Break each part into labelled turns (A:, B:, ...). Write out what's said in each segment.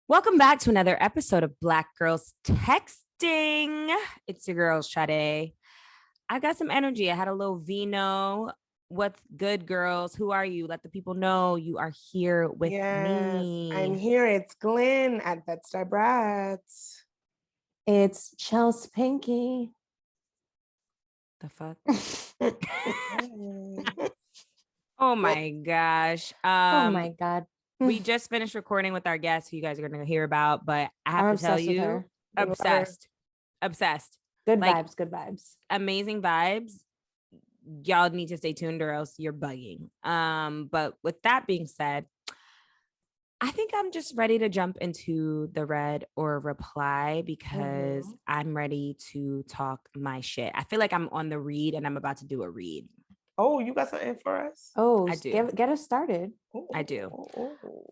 A: Welcome back to another episode of Black Girls Texting. It's your girl, Sade. I got some energy. I had a little vino. What's good, girls? Who are you? Let the people know you are here with me.
B: I'm here. It's Glenn at Bed-Stuy Brats.
C: It's Chelsea Pinky.
A: The fuck? Oh my gosh.
C: Oh my God.
A: We just finished recording with our guest who you guys are going to hear about, but I have to tell you, obsessed.
C: Good
A: Like,
C: vibes, good vibes.
A: Amazing vibes. Y'all need to stay tuned or else you're bugging. But with that being said, I think I'm just ready to jump into the read or reply because I'm ready to talk my shit. I feel like I'm on the read and I'm about to do a read.
B: Oh, you got something for us?
C: Oh,
A: I do.
C: Get us started.
A: I do.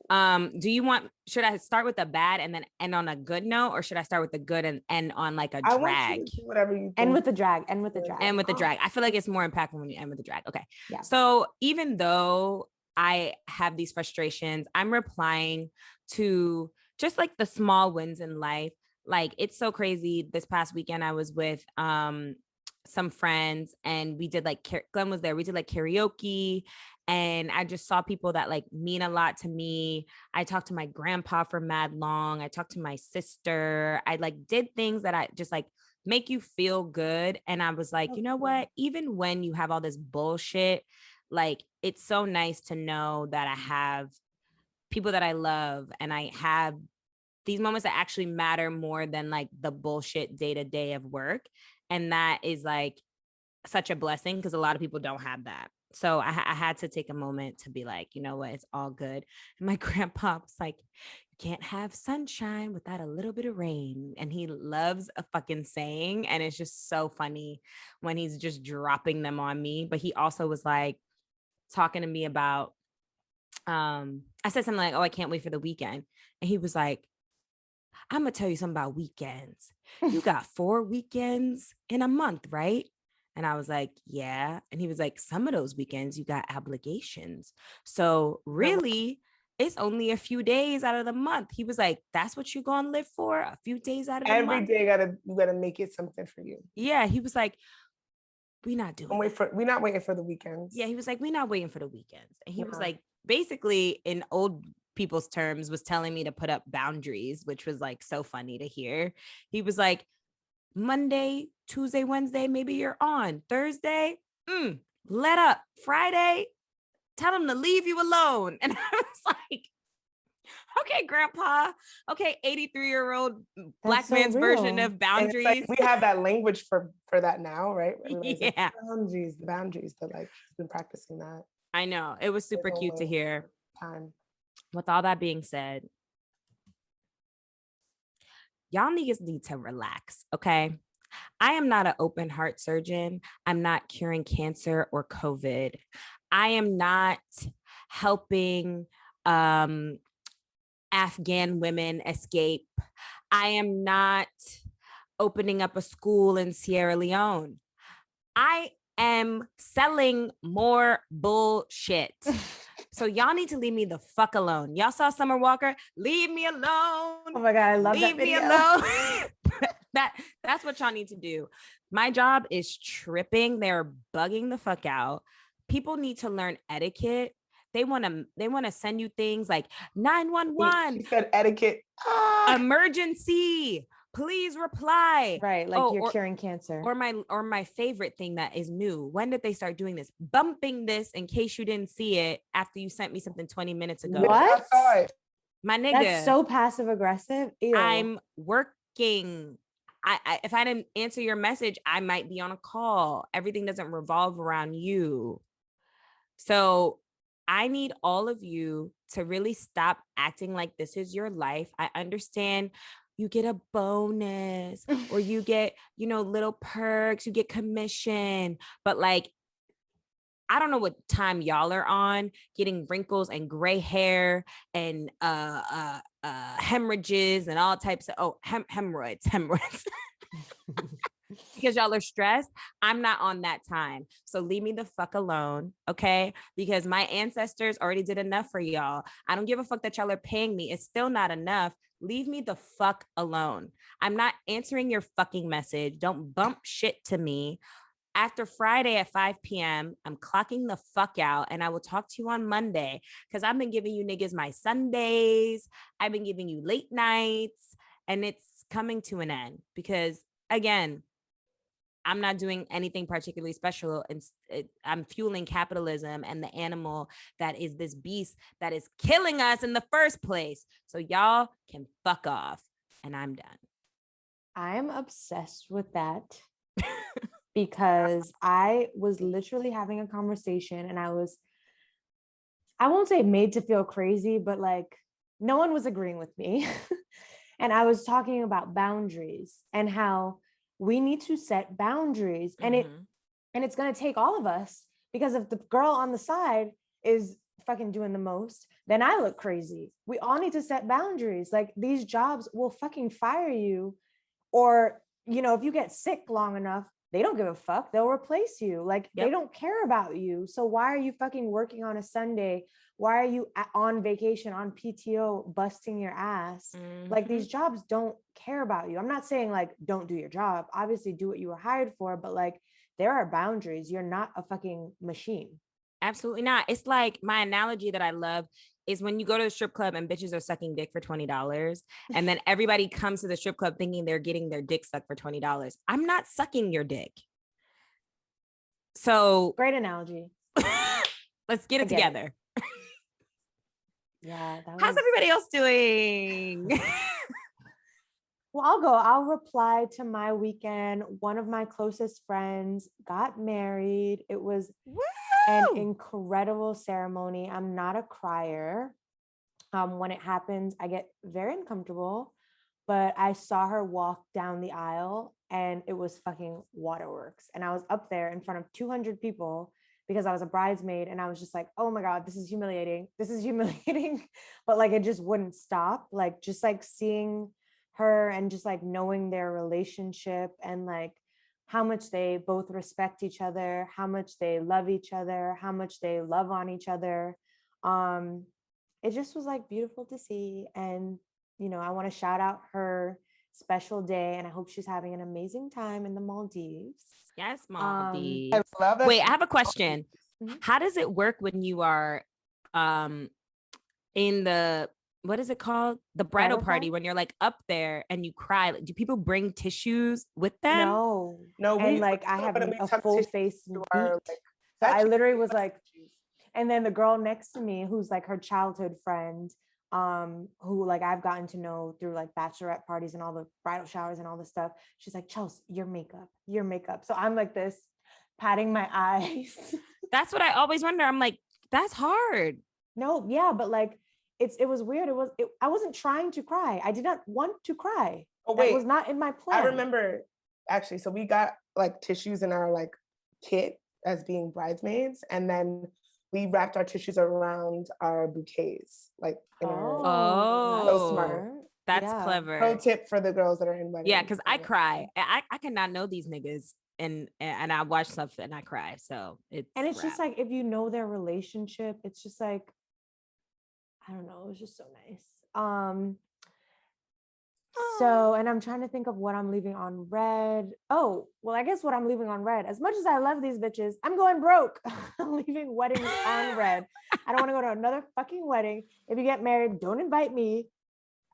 A: Do you want, should I start with a bad and then end on a good note, or should I start with the good and end on like a drag?
B: I want you to do whatever you think.
C: End with the drag.
A: End with the drag. I feel like it's more impactful when you end with the drag. Okay.
C: Yeah.
A: So even though I have these frustrations, I'm replying to just like the small wins in life. Like, it's so crazy. This past weekend, I was with some friends and we did like, Glenn was there. We did like karaoke and I just saw people that like mean a lot to me. I talked to my grandpa for mad long. I talked to my sister. I like did things that I just like make you feel good. And I was like, you know what? Even when you have all this bullshit, like, it's so nice to know that I have people that I love and I have these moments that actually matter more than like the bullshit day to day of work. And that is like such a blessing because a lot of people don't have that. So I had to take a moment to be like, you know what, it's all good. And my grandpa was like, you can't have sunshine without a little bit of rain. And he loves a fucking saying. And it's just so funny when he's just dropping them on me. But he also was like talking to me about, I said something like, oh, I can't wait for the weekend. And he was like, I'm going to tell you something about weekends. You got 4 weekends in a month, right? And I was like, yeah. And he was like, some of those weekends you got obligations. So really, it's only a few days out of the month. He was like, that's what you're going to live for? A few days out of the month?
B: Every day you gotta make it something for you.
A: Yeah. He was like, we're not doing
B: we're not waiting for the weekends.
A: Yeah. He was like, we're not waiting for the weekends. And he was like, basically in old people's terms was telling me to put up boundaries, which was like so funny to hear. He was like, Monday, Tuesday, Wednesday, maybe you're on. Thursday, let up. Friday, tell him to leave you alone. And I was like, okay, grandpa. Okay, 83-year-old black man's version of boundaries.
B: Like, we have that language for that now, right?
A: Yeah.
B: The boundaries, but like she's been practicing that.
A: I know. It was super cute to hear.
B: Time.
A: With all that being said, y'all niggas need to relax, okay? I am not an open heart surgeon. I'm not curing cancer or COVID. I am not helping Afghan women escape. I am not opening up a school in Sierra Leone. I am selling more bullshit. So y'all need to leave me the fuck alone. Y'all saw Summer Walker? Leave me alone.
C: Oh my God, I love that video.
A: Leave me alone. That's what y'all need to do. My job is tripping. They're bugging the fuck out. People need to learn etiquette. They want to send you things like 911.
B: She said etiquette.
A: Emergency. Please reply.
C: Right, like you're curing cancer.
A: Or my favorite thing that is new. When did they start doing this? Bumping this in case you didn't see it after you sent me something 20 minutes ago.
C: What?
B: I saw it.
A: My nigga.
C: That's so passive aggressive. Ew.
A: I'm working. I if I didn't answer your message, I might be on a call. Everything doesn't revolve around you. So I need all of you to really stop acting like this is your life. I understand you get a bonus or you get, little perks, you get commission, but like, I don't know what time y'all are on, getting wrinkles and gray hair and hemorrhages and all types of hemorrhoids. because y'all are stressed. I'm not on that time. So leave me the fuck alone. Okay. Because my ancestors already did enough for y'all. I don't give a fuck that y'all are paying me. It's still not enough. Leave me the fuck alone. I'm not answering your fucking message. Don't bump shit to me. After Friday at 5 p.m., I'm clocking the fuck out, and I will talk to you on Monday because I've been giving you niggas my Sundays. I've been giving you late nights, and it's coming to an end because, again, I'm not doing anything particularly special. And I'm fueling capitalism and the animal that is this beast that is killing us in the first place. So y'all can fuck off, and I'm done.
C: I'm obsessed with that. Because I was literally having a conversation and I won't say made to feel crazy, but like no one was agreeing with me. And I was talking about boundaries and how we need to set boundaries. And it's going to take all of us, because if the girl on the side is fucking doing the most, then I look crazy. We all need to set boundaries. Like, these jobs will fucking fire you, or, you know, if you get sick long enough, they don't give a fuck. They'll replace you. Like, they don't care about you. So why are you fucking working on a Sunday? Why are you on vacation, on PTO, busting your ass? Like, these jobs don't care about you. I'm not saying like, don't do your job. Obviously do what you were hired for, but like, there are boundaries. You're not a fucking machine.
A: Absolutely not. It's like, my analogy that I love is when you go to the strip club and bitches are sucking dick for $20, and then everybody comes to the strip club thinking they're getting their dick sucked for $20. I'm not sucking your dick. So
C: great analogy.
A: Let's get it together.
C: Yeah.
A: How's everybody else doing?
C: Well, I'll reply to my weekend. One of my closest friends got married. It was an incredible ceremony. I'm not a crier. When it happens, I get very uncomfortable, but I saw her walk down the aisle and it was fucking waterworks. And I was up there in front of 200 people because I was a bridesmaid, and I was just like, oh my God, this is humiliating. This is humiliating. But like, it just wouldn't stop. Like, just like seeing her and just like knowing their relationship and like how much they both respect each other, how much they love each other, how much they love on each other. It just was like beautiful to see. And, you know, I want to shout out her special day, and I hope she's having an amazing time in the Maldives.
A: Yes, Maldives.
B: I love that.
A: Wait, I have a question. How does it work when you are in the, what is it called? The bridal party, when you're like up there and you cry. Do people bring tissues with them?
C: No. And like, I have a full face beat. So I literally was like, and then the girl next to me, who's like her childhood friend, who like I've gotten to know through like bachelorette parties and all the bridal showers and all this stuff. She's like, Chelsea, your makeup. So I'm like this, patting my eyes.
A: That's what I always wonder. I'm like, that's hard.
C: No, yeah, but like, it was weird. I wasn't trying to cry. I did not want to cry. Oh, wait. That was not in my plan.
B: I remember, actually, so we got like tissues in our like kit as being bridesmaids, and then we wrapped our tissues around our bouquets, like in our.
A: So smart. That's clever.
B: Pro tip for the girls that are in weddings.
A: Yeah, because I cry. I cannot know these niggas, and I watch stuff and I cry. So it's
C: just like, if you know their relationship, it's just like, I don't know, it was just so nice. So, and I'm trying to think of what I'm leaving on red. Oh, well, I guess what I'm leaving on red, as much as I love these bitches, I'm going broke. I'm leaving weddings on red. I don't want to go to another fucking wedding. If you get married, don't invite me.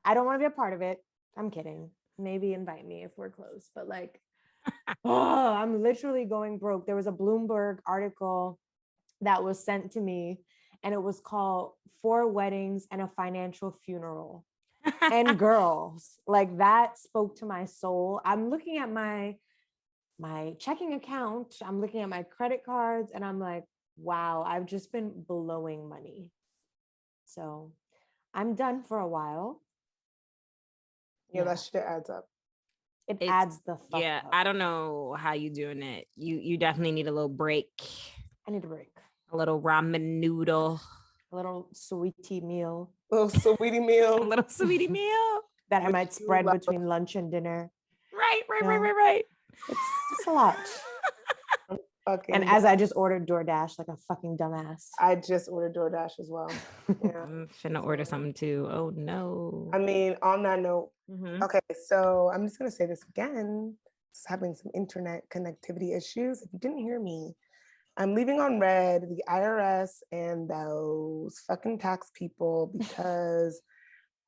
C: I don't want to be a part of it. I'm kidding. Maybe invite me if we're close, but like, I'm literally going broke. There was a Bloomberg article that was sent to me, and it was called 4 Weddings and a Financial Funeral. And girls, like, that spoke to my soul. I'm looking at my checking account. I'm looking at my credit cards, and I'm like, wow, I've just been blowing money. So I'm done for a while.
B: Yeah, that shit adds up.
C: It adds the fuck up.
A: I don't know how you doing it. You definitely need a little break.
C: I need a break.
A: A little ramen noodle.
C: A little sweetie meal.
B: A little sweetie meal.
A: A little sweetie meal.
C: That I might spread between lunch and dinner.
A: Right.
C: It's a lot.
B: Okay.
C: And as I just ordered DoorDash like a fucking dumbass.
B: I just ordered DoorDash as well. Yeah.
A: I'm finna order something too. Oh no.
B: I mean, on that note,
A: Mhm.
B: okay, so I'm just gonna say this again. Just having some internet connectivity issues. If you didn't hear me, I'm leaving on red the IRS and those fucking tax people because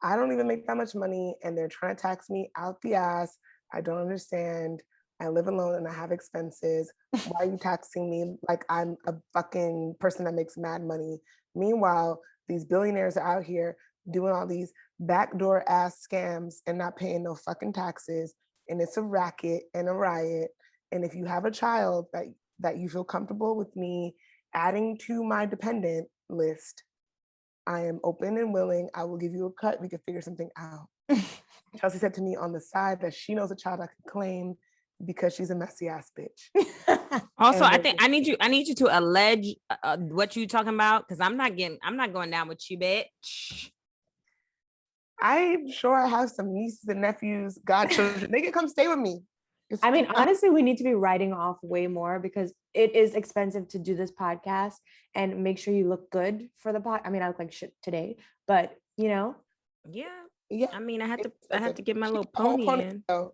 B: I don't even make that much money and they're trying to tax me out the ass. I don't understand. I live alone and I have expenses. Why are you taxing me like I'm a fucking person that makes mad money? Meanwhile, these billionaires are out here doing all these backdoor ass scams and not paying no fucking taxes. And it's a racket and a riot. And if you have a child that you feel comfortable with me adding to my dependent list, I am open and willing. I will give you a cut. We can figure something out. Chelsea said to me on the side that she knows a child I can claim because she's a messy ass bitch.
A: Also, I think I need you to allege what you talking about because I'm not going down with you, bitch.
B: I'm sure I have some nieces and nephews, godchildren. They can come stay with me.
C: I mean, honestly, we need to be writing off way more because it is expensive to do this podcast and make sure you look good for the pod. I mean, I look like shit today, but you know.
B: Yeah.
A: I mean, I have to get my little pony in.
B: A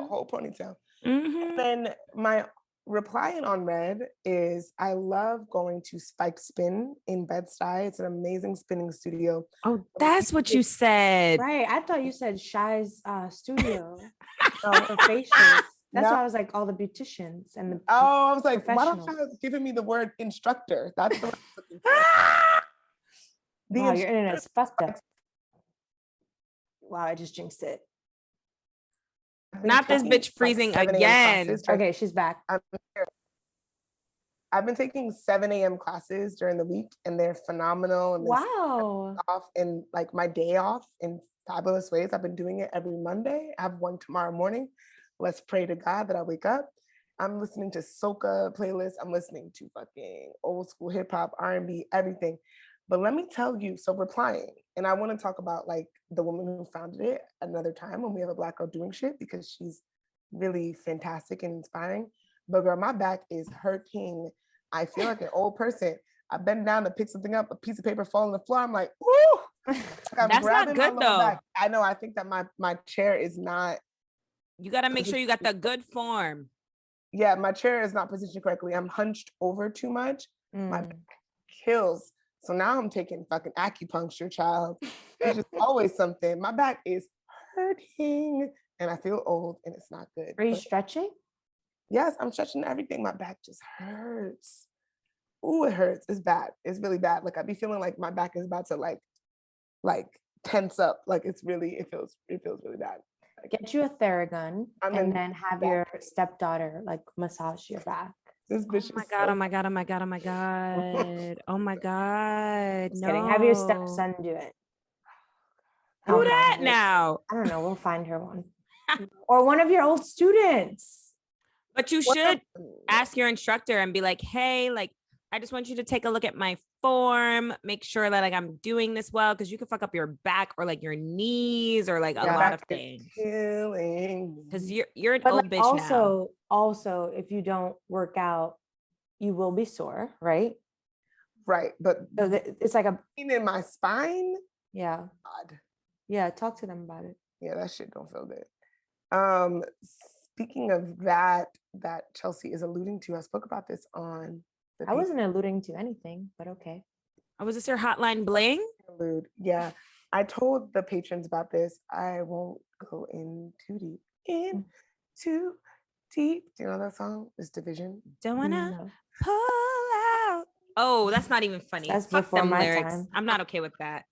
B: whole ponytail. And then my replying on red is I love going to Spike Spin in Bed-Stuy. It's an amazing spinning studio.
A: Oh, that's what you said.
C: Right. I thought you said Shy's studio for facials. That's why I was like all the beauticians and the
B: I was like, why don't you giving me the word instructor? That's the word I'm looking for.
C: Wow, your internet's fucked up. Wow, I just jinxed it.
A: Not this bitch freezing again.
C: Okay, she's back.
B: I've been taking 7 a.m. classes during the week and they're phenomenal. And
C: wow.
B: Off in like my day off in fabulous ways. I've been doing it every Monday. I have one tomorrow morning. Let's pray to God that I wake up. I'm listening to soca playlists. I'm listening to fucking old school hip hop, R&B, everything. But let me tell you, so replying, and I want to talk about like the woman who founded it another time when we have a Black girl doing shit because she's really fantastic and inspiring. But girl, my back is hurting. I feel like an old person. I bend down to pick something up, a piece of paper fall on the floor. I'm like, ooh. Like
A: that's not good though.
B: Back. I know. I think that my chair is not.
A: You got to make sure you got the good form.
B: Yeah, my chair is not positioned correctly. I'm hunched over too much. My back kills. So now I'm taking fucking acupuncture, child. It's just always something. My back is hurting and I feel old and it's not good.
C: Are you stretching?
B: Yes, I'm stretching everything. My back just hurts. Ooh, it hurts. It's bad. It's really bad. Like I be feeling like my back is about to like tense up. Like it feels really bad.
C: Get you a Theragun and then have your stepdaughter like massage your back.
B: This bitch
A: oh my god, oh my god, oh my god, oh my god. Oh my god.
C: Just
A: no.
C: kidding. Have your stepson do it.
A: Who that now?
C: I don't know. We'll find her one. Or one of your old students.
A: But you should ask your instructor and be like, hey, like, I just want you to take a look at my form, make sure that like I'm doing this well, because you can fuck up your back or like your knees or like a lot of things. Because you're an old bitch now.
C: Also, if you don't work out, you will be sore, right?
B: Right, but
C: so it's like a
B: pain in my spine.
C: Yeah.
B: God.
C: Yeah, talk to them about it.
B: Yeah, that shit don't feel good. Speaking of that Chelsea is alluding to, I spoke about this on.
C: I wasn't alluding to anything, but okay.
A: Oh, was this your hotline bling?
B: Yeah, I told the patrons about this. I won't go in too deep. In too deep. Do you know that song? This Division.
A: Don't wanna pull out. Oh, that's not even funny.
C: That's
A: Fuck
C: before
A: them
C: my
A: lyrics.
C: time.
A: I'm not okay with that.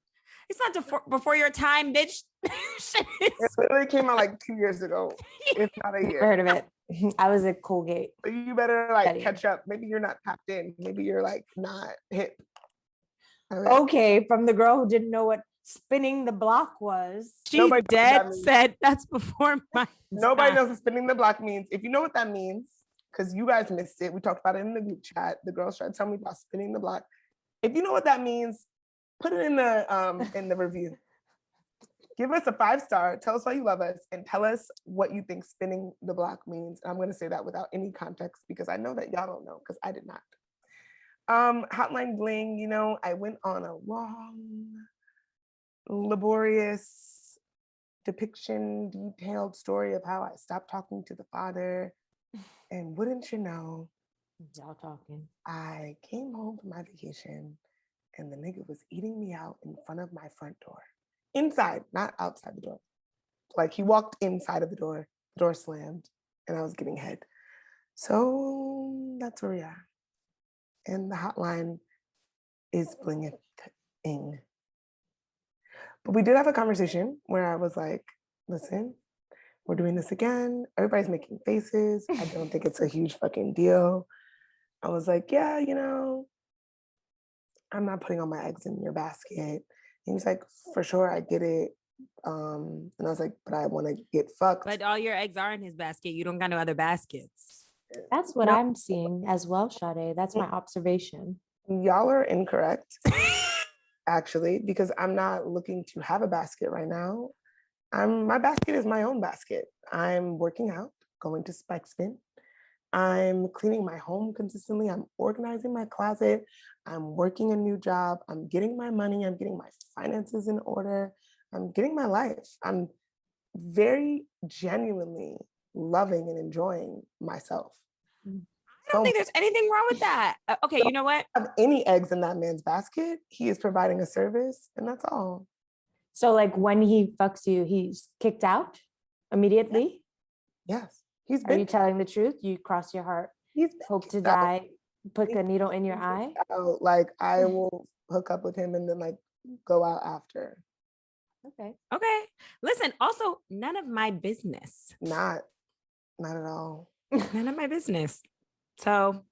A: It's not before your time, bitch.
B: It literally came out like 2 years ago. If not a year.
C: I heard of it. I was at Colgate.
B: So you better like catch up. Maybe you're not tapped in. Maybe you're like not hip.
C: Okay, from the girl who didn't know what spinning the block was.
A: She said that's before my
B: Nobody
A: time.
B: knows what spinning the block means. If you know what that means, because you guys missed it. We talked about it in the group chat. The girls tried to tell me about spinning the block. If you know what that means, put it in the review. Give us a 5-star. Tell us why you love us and tell us what you think spinning the block means. I'm going to say that without any context because I know that y'all don't know because I did not. Hotline bling, you know, I went on a long, laborious depiction, detailed story of how I stopped talking to the father. And wouldn't you know,
C: y'all talking.
B: I came home from my vacation and the nigga was eating me out in front of my front door. Inside, not outside the door. Like he walked inside of the door slammed, and I was getting head. So that's where we are. And the hotline is blinging. But we did have a conversation where I was like, listen, we're doing this again. Everybody's making faces. I don't think it's a huge fucking deal. I was like, yeah, you know, I'm not putting all my eggs in your basket. And he's like, for sure, I get it. And I was like, but I want to get fucked.
A: But all your eggs are in his basket. You don't got no other baskets.
C: That's what I'm seeing as well, Sade. That's my observation.
B: Y'all are incorrect, actually, because I'm not looking to have a basket right now. My basket is my own basket. I'm working out, going to Spike Spin. I'm cleaning my home consistently. I'm organizing my closet. I'm working a new job. I'm getting my money. I'm getting my finances in order. I'm getting my life. I'm very genuinely loving and enjoying myself.
A: I don't think there's anything wrong with that. Okay, you know what?
B: Have any eggs in that man's basket. He is providing a service, and that's all.
C: So, like, when he fucks you, he's kicked out immediately?
B: Yes.
C: Are you telling the truth? You cross your heart, hope to die, put a needle in your eye?
B: Like, I will hook up with him and then, like, go out after.
A: Okay. Listen, also, none of my business.
B: Not at all.
A: None of my business. So,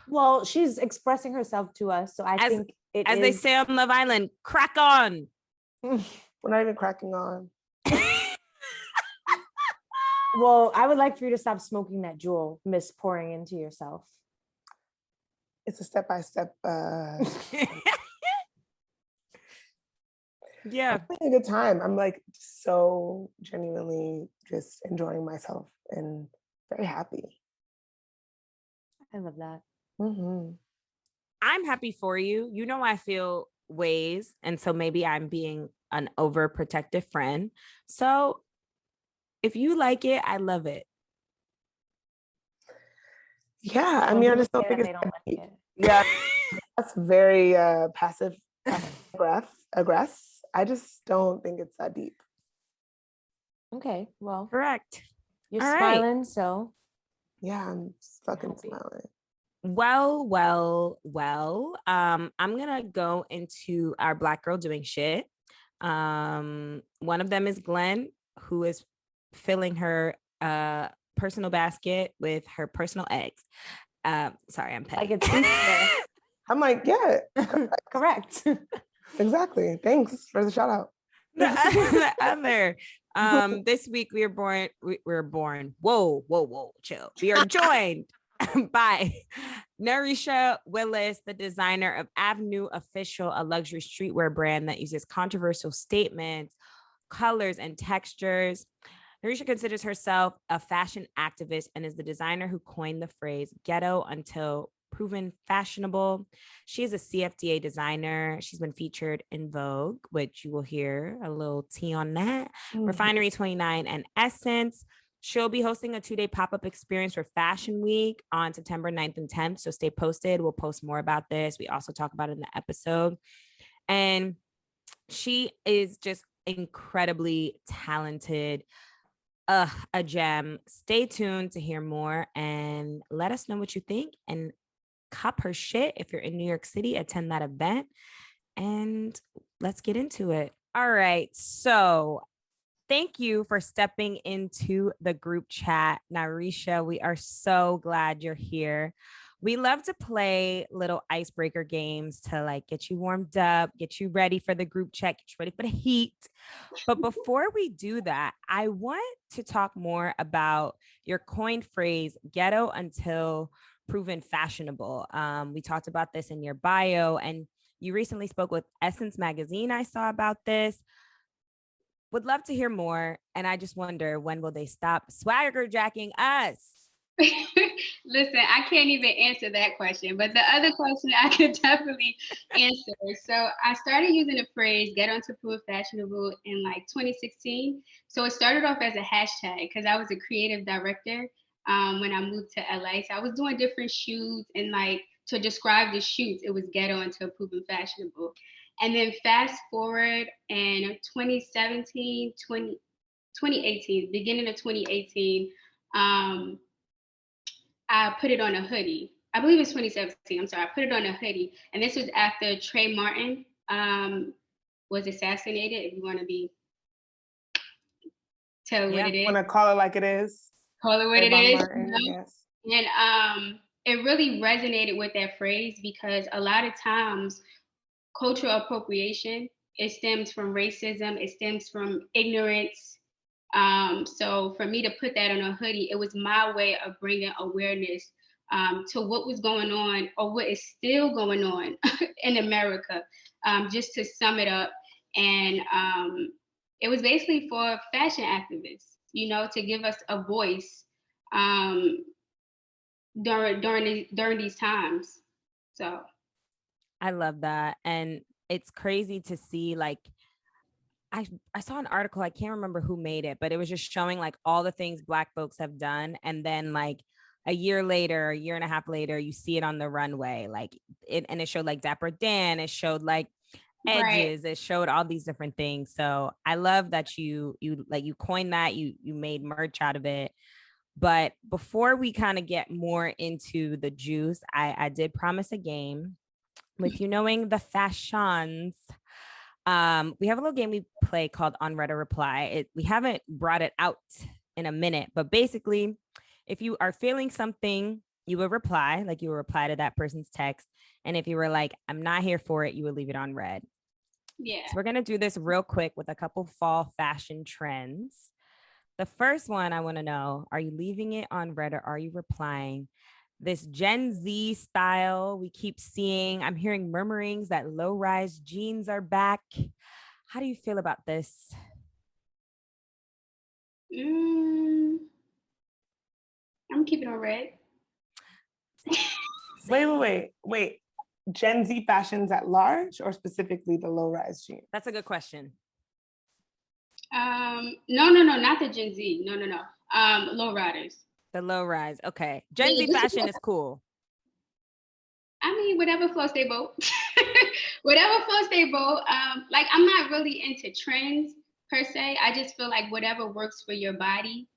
C: well, she's expressing herself to us. So I think
A: as they say on Love Island, crack on.
B: We're not even cracking on.
C: Well, I would like for you to stop smoking that jewel, Miss pouring into yourself.
B: It's a step-by-step.
A: Yeah.
B: I'm having a good time. I'm like so genuinely just enjoying myself and very happy.
C: I love that.
B: Mm-hmm.
A: I'm happy for you. You know, I feel ways. And so maybe I'm being an overprotective friend. So if you like it, I love it.
B: Yeah, I mean, I just don't think it's
C: like it.
B: Yeah, that's very passive aggressive. I just don't think it's that deep.
C: Okay, well,
A: correct.
C: You're all smiling, right. So
B: yeah, I'm fucking smiling.
A: Well. I'm gonna go into our Black girl doing shit. One of them is Glenn, who is filling her personal basket with her personal eggs. Sorry, I'm petty.
B: I'm like, yeah,
C: correct.
B: Exactly. Thanks for the shout out.
A: The other. This week we were born. Whoa, chill. We are joined by Nareasha Willis, the designer of AVNU Official, a luxury streetwear brand that uses controversial statements, colors, and textures. Nareasha considers herself a fashion activist and is the designer who coined the phrase Ghetto Until Proven Fashionable. She is a CFDA designer. She's been featured in Vogue, which you will hear a little tea on that. Mm-hmm. Refinery 29 and Essence. She'll be hosting a 2-day pop-up experience for Fashion Week on September 9th and 10th. So stay posted. We'll post more about this. We also talk about it in the episode. And she is just incredibly talented. A gem. Stay tuned to hear more and let us know what you think and cop her shit. If you're in New York City, attend that event and let's get into it. All right. So thank you for stepping into the group chat. Nareasha, we are so glad you're here. We love to play little icebreaker games to like get you warmed up, get you ready for the group chat, get you ready for the heat. But before we do that, I want to talk more about your coined phrase, Ghetto Until Proven Fashionable. We talked about this in your bio and you recently spoke with Essence Magazine. I saw about this. would love to hear more. And I just wonder, when will they stop swagger jacking us?
D: Listen, I can't even answer that question, but the other question I could definitely answer. So I started using the phrase "Ghetto Until Proven Fashionable" in like 2016. So it started off as a hashtag because I was a creative director when I moved to LA. So I was doing different shoots, and like to describe the shoots, it was "Ghetto Until Proven Fashionable." And then fast forward in 2018, beginning of 2018, I put it on a hoodie. I believe it's 2017. I'm sorry. I put it on a hoodie. And this was after Trey Martin was assassinated, if you want to tell what it is.
B: Want to call it like it is.
D: Call it what it is.
B: Martin, yes.
D: And it really resonated with that phrase because a lot of times cultural appropriation, it stems from racism. It stems from ignorance. So for me to put that on a hoodie, it was my way of bringing awareness to what was going on or what is still going on in America, just to sum it up. And it was basically for fashion activists, you know, to give us a voice during these times. So
A: I love that. And it's crazy to see, like, I saw an article, I can't remember who made it, but it was just showing like all the things Black folks have done. And then like a year later, a year and a half later, you see it on the runway, like it, and it showed like Dapper Dan, it showed like edges, right. It showed all these different things. So I love that you coined that, you made merch out of it. But before we kind of get more into the juice, I did promise a game with you knowing the fashions. We have a little game we play called On Read or Reply. We haven't brought it out in a minute, but basically, if you are feeling something, you will reply, like you will reply to that person's text. And if you were like, I'm not here for it, you would leave it on read.
D: Yeah.
A: So we're going to do this real quick with a couple fall fashion trends. The first one I want to know, are you leaving it on read or are you replying? This Gen Z style we keep seeing. I'm hearing murmurings that low-rise jeans are back. How do you feel about this?
D: I'm keeping it on red.
B: Wait. Gen Z fashions at large or specifically the low-rise jeans?
A: That's a good question.
D: No, not the Gen Z. No. Low riders.
A: The low rise. Okay. Gen Z fashion is cool.
D: I mean, whatever floats their boat. Whatever floats their boat. Like, I'm not really into trends per se. I just feel like whatever works for your body,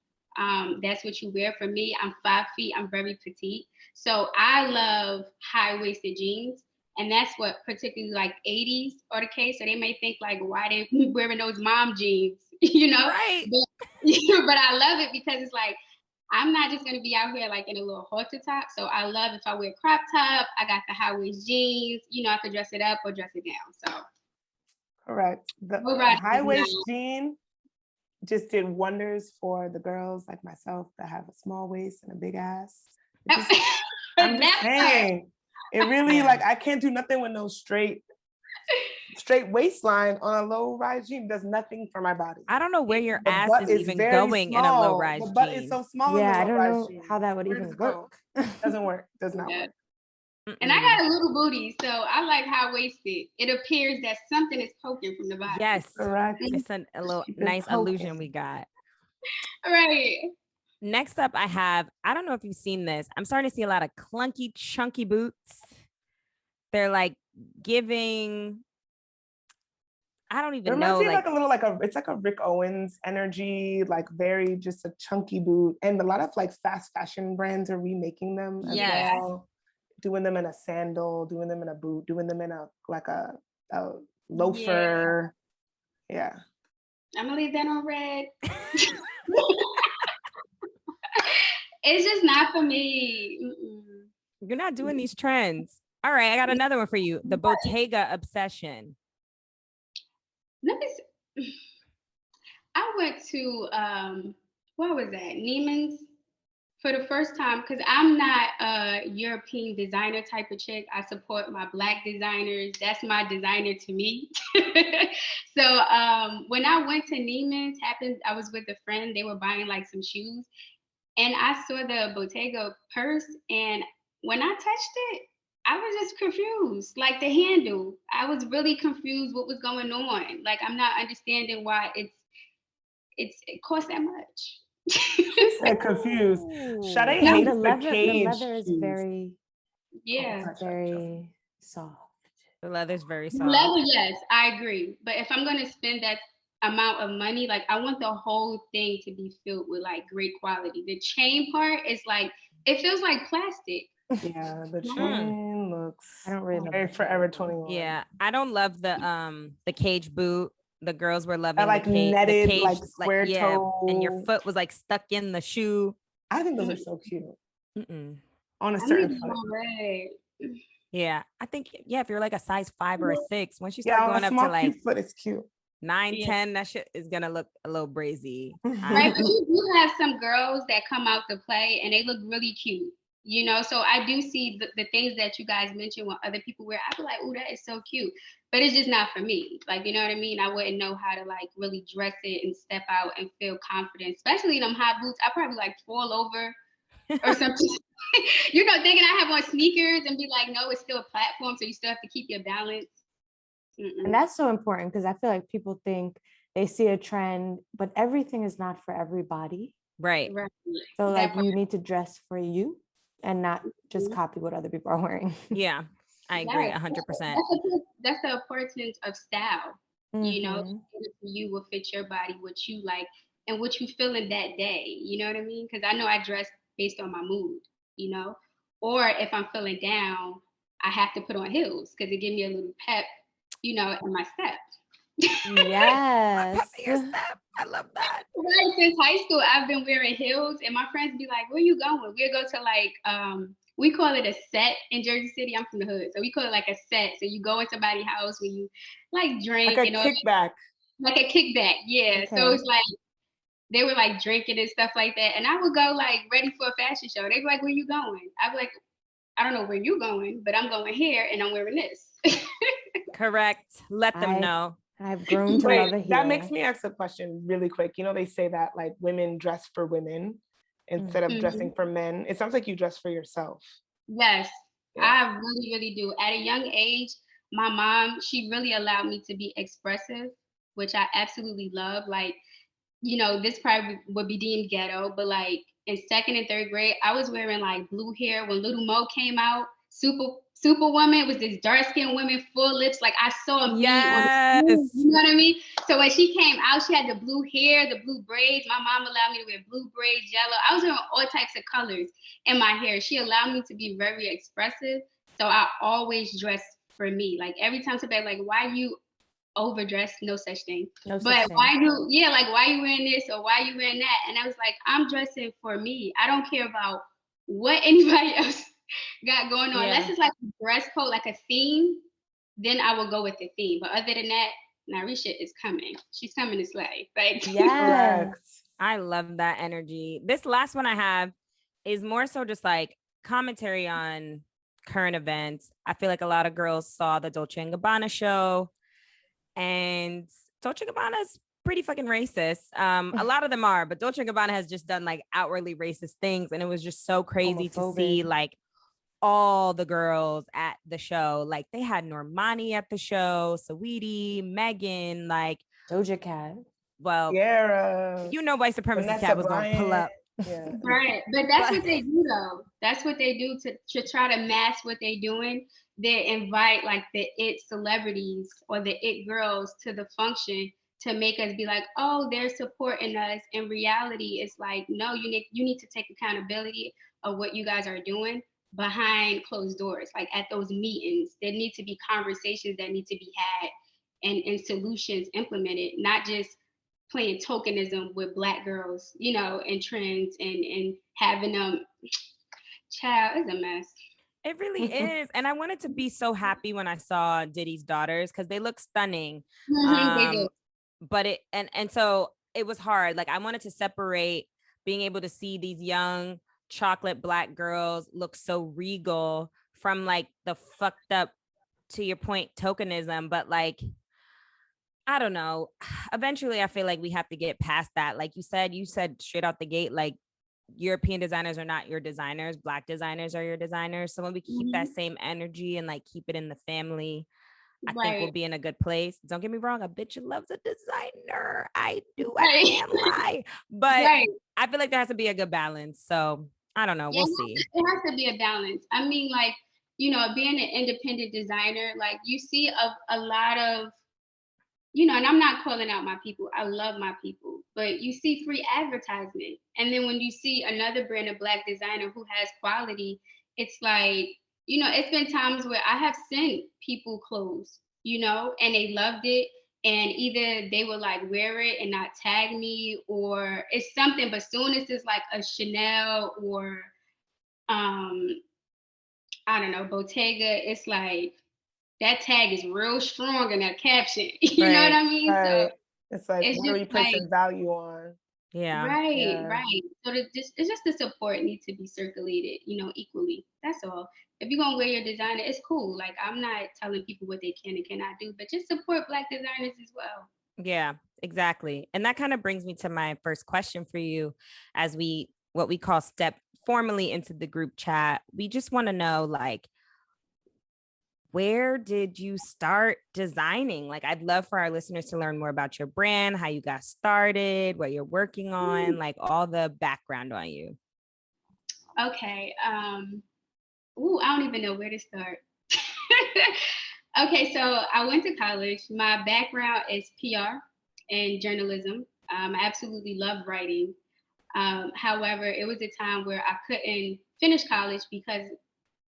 D: that's what you wear. For me, I'm 5 feet. I'm very petite. So I love high-waisted jeans. And that's what particularly like 80s are the case. So they may think like, why they wearing those mom jeans, you know?
A: Right.
D: But I love it because it's like, I'm not just going to be out here like in a little halter top. So I love if I wear crop top, I got the high waist jeans, you know, I could dress it up or dress it down. So.
B: Correct. The high waist jean just did wonders for the girls like myself that have a small waist and a big ass. I'm just saying. It really, like, I can't do nothing with no straight waistline on a low-rise jean. Does nothing for my body.
A: I don't know where your ass is even going small. In a low-rise jean.
B: The butt is so small.
C: Yeah,
B: in the
C: I don't know
B: jean.
C: how that would even work.
B: Doesn't work. Does not work.
D: And I got a little booty, so I like high-waisted. It appears that something is poking from the bottom.
A: Yes,
B: correct.
A: It's a little nice illusion we got.
D: Right.
A: Next up, I don't know if you've seen this. I'm starting to see a lot of clunky, chunky boots. They're like giving, I don't even know.
B: Like a little, it's like a Rick Owens energy, like very just a chunky boot. And a lot of like fast fashion brands are remaking them as well. Doing them in a sandal, doing them in a boot, doing them in a loafer. Yeah.
D: I'm gonna leave that on red. It's just not for me.
A: You're not doing these trends. All right, I got another one for you. The Bottega obsession.
D: Let me see. I went to, what was that? Neiman's for the first time, because I'm not a European designer type of chick. I support my Black designers. That's my designer to me. So when I went to Neiman's, I was with a friend. They were buying like some shoes, and I saw the Bottega purse, and when I touched it, I was just confused. Like the handle, I was really confused what was going on. Like I'm not understanding why it costs that much.
B: She said confused. Sade
C: Yeah,
B: hates
C: the
B: cage
C: leather is
B: shoes.
C: very,
D: Yeah.
C: it's very soft.
A: The leather's very soft.
D: Leather, yes, I agree. But if I'm gonna spend that amount of money, like I want the whole thing to be filled with like great quality. The chain part is like, it feels like plastic.
B: Yeah, the chain looks
C: I don't really
B: very Forever 21.
A: Yeah, I don't love the cage boot. The girls were loving
B: That like netted,
A: cage,
B: like square toe,
A: and your foot was like stuck in the shoe.
B: I think those are so cute. On a
D: I
B: certain
D: need
B: foot.
D: more red.
A: Yeah, I think if you're like a size 5 or a 6, once you
B: Yeah,
A: start
B: on
A: going
B: a
A: up
B: small
A: to like
B: cute foot, it's cute.
A: 9, 10, that shit is gonna look a little brazy.
D: Right, but you do have some girls that come out to play and they look really cute, you know? So I do see the things that you guys mentioned when other people wear. I be like, oh, that is so cute. But it's just not for me. Like, you know what I mean? I wouldn't know how to like really dress it and step out and feel confident, especially in them high boots. I probably like fall over or something. You know, thinking I have on sneakers and be like, no, it's still a platform. So you still have to keep your balance.
C: And that's so important because I feel like people think they see a trend, but everything is not for everybody.
A: Right.
C: So like you need to dress for you and not just copy what other people are wearing.
A: Yeah, I agree 100%.
D: That's the importance of style. You know,
C: Mm-hmm.
D: you will fit your body, what you like, and what you feel in that day. You know what I mean? Because I know I dress based on my mood, you know? Or if I'm feeling down, I have to put on heels because it gives me a little pep, you know, in my step.
C: Yes.
A: Pep in your step. I love that.
D: Right, since high school, I've been wearing heels, and my friends be like, where you going? We'll go to like, we call it a set in Jersey City. I'm from the hood, so we call it like a set. So you go in somebody's house when you like drink
B: like a
D: and all
B: kickback.
D: like a kickback, yeah.
C: Okay.
D: So it's like they were like drinking and stuff like that, and I would go like ready for a fashion show. They'd be like, where you going? I'd be like, I don't know where you going, but I'm going here and I'm wearing this.
A: Correct. Let them know.
C: I've grown to love a heel.
B: That makes me ask a question really quick. You know, they say that like women dress for women instead of dressing for men. It sounds like you dress for yourself.
D: Yes, I really, really do. At a young age, my mom, she really allowed me to be expressive, which I absolutely love. Like, you know, this probably would be deemed ghetto, but like in 2nd and 3rd grade, I was wearing like blue hair when Little Mo came out. Superwoman was this dark-skinned woman, full lips. Like I saw me on the screen, you know what I mean? So when she came out, she had the blue hair, the blue braids. My mom allowed me to wear blue braids, yellow. I was wearing all types of colors in my hair. She allowed me to be very expressive. So I always dress for me. Like every time somebody like, why you overdressed? No such thing.
C: No such
D: but
C: thing.
D: why you wearing this or why you wearing that? And I was like, I'm dressing for me. I don't care about what anybody else got going on. Unless it's like a dress code, like a theme, then I will go with the theme. But other than that, Nareasha is coming. She's coming to slay. Like,
C: yes.
A: I love that energy. This last one I have is more so just like commentary on current events. I feel like a lot of girls saw the Dolce & Gabbana show, and Dolce & Gabbana is pretty fucking racist. A lot of them are, but Dolce & Gabbana has just done like outwardly racist things, and it was just so crazy to see like all the girls at the show. Like they had Normani at the show, Saweetie, Megan, like
C: Doja Cat.
A: Well,
B: Kiara,
A: you know, white supremacist cat was gonna pull up.
B: Yeah.
D: Right. But that's what they do though. That's what they do to try to mask what they're doing. They invite like the it celebrities or the it girls to the function to make us be like, oh, they're supporting us. In reality, it's like, no, you need to take accountability of what you guys are doing behind closed doors. Like at those meetings, there need to be conversations that need to be had and solutions implemented, not just playing tokenism with Black girls, you know, and trends and having them. Child, it's a mess.
A: It really is. And I wanted to be so happy when I saw Diddy's daughters because they look stunning.
D: They do.
A: But so it was hard. Like I wanted to separate being able to see these young chocolate black girls look so regal from like the fucked up, to your point, tokenism, but like, I don't know. Eventually, I feel like we have to get past that. Like you said straight out the gate, like European designers are not your designers. Black designers are your designers. So when we keep that same energy and like keep it in the family, I think we'll be in a good place. Don't get me wrong. A bitch loves a designer. I do. I can't lie. But I feel like there has to be a good balance. So I don't know. We'll see.
D: It has to be a balance. I mean, like, you know, being an independent designer, like you see a lot of, you know, and I'm not calling out my people. I love my people, but you see free advertisement. And then when you see another brand of Black designer who has quality, it's like, you know, it's been times where I have sent people clothes, you know, and they loved it. And either they will like wear it and not tag me, or it's something, but soon as it's like a Chanel or, I don't know, Bottega, it's like, that tag is real strong in that caption. You know what I mean?
B: Right.
D: So
B: it's like, what are we placing value on?
A: Yeah.
D: Right. So it's just the support needs to be circulated, you know, equally. That's all. If you're gonna wear your designer, it's cool. Like, I'm not telling people what they can and cannot do, but just support Black designers as well.
A: Yeah, exactly. And that kind of brings me to my first question for you, as what we call step formally into the group chat. We just want to know, like, where did you start designing? Like, I'd love for our listeners to learn more about your brand, how you got started, what you're working on, like all the background on you.
D: Okay. I don't even know where to start. Okay, so I went to college. My background is PR and journalism. I absolutely love writing. However, it was a time where I couldn't finish college because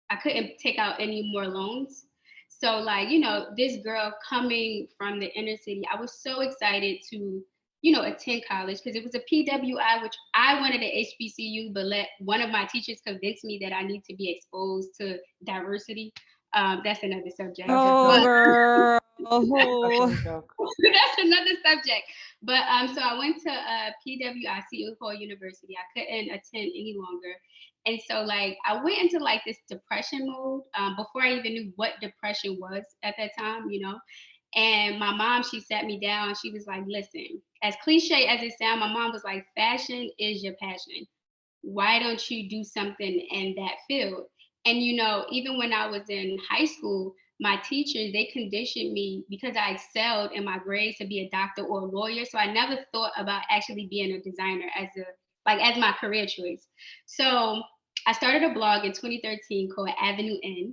D: I couldn't take out any more loans. So, like, you know, this girl coming from the inner city, I was so excited to, you know, attend college because it was a PWI, which I wanted an HBCU, but one of my teachers convince me that I need to be exposed to diversity. That's another subject.
A: Oh, girl.
D: That's another subject. But so I went to PWI, Seton Hall University. I couldn't attend any longer. And so, like, I went into like this depression mode before I even knew what depression was at that time, you know. And my mom, she sat me down. She was like, listen, as cliche as it sounds, my mom was like, fashion is your passion. Why don't you do something in that field? And, you know, even when I was in high school, my teachers, they conditioned me because I excelled in my grades to be a doctor or a lawyer. So I never thought about actually being a designer as my career choice. So I started a blog in 2013 called AVNU.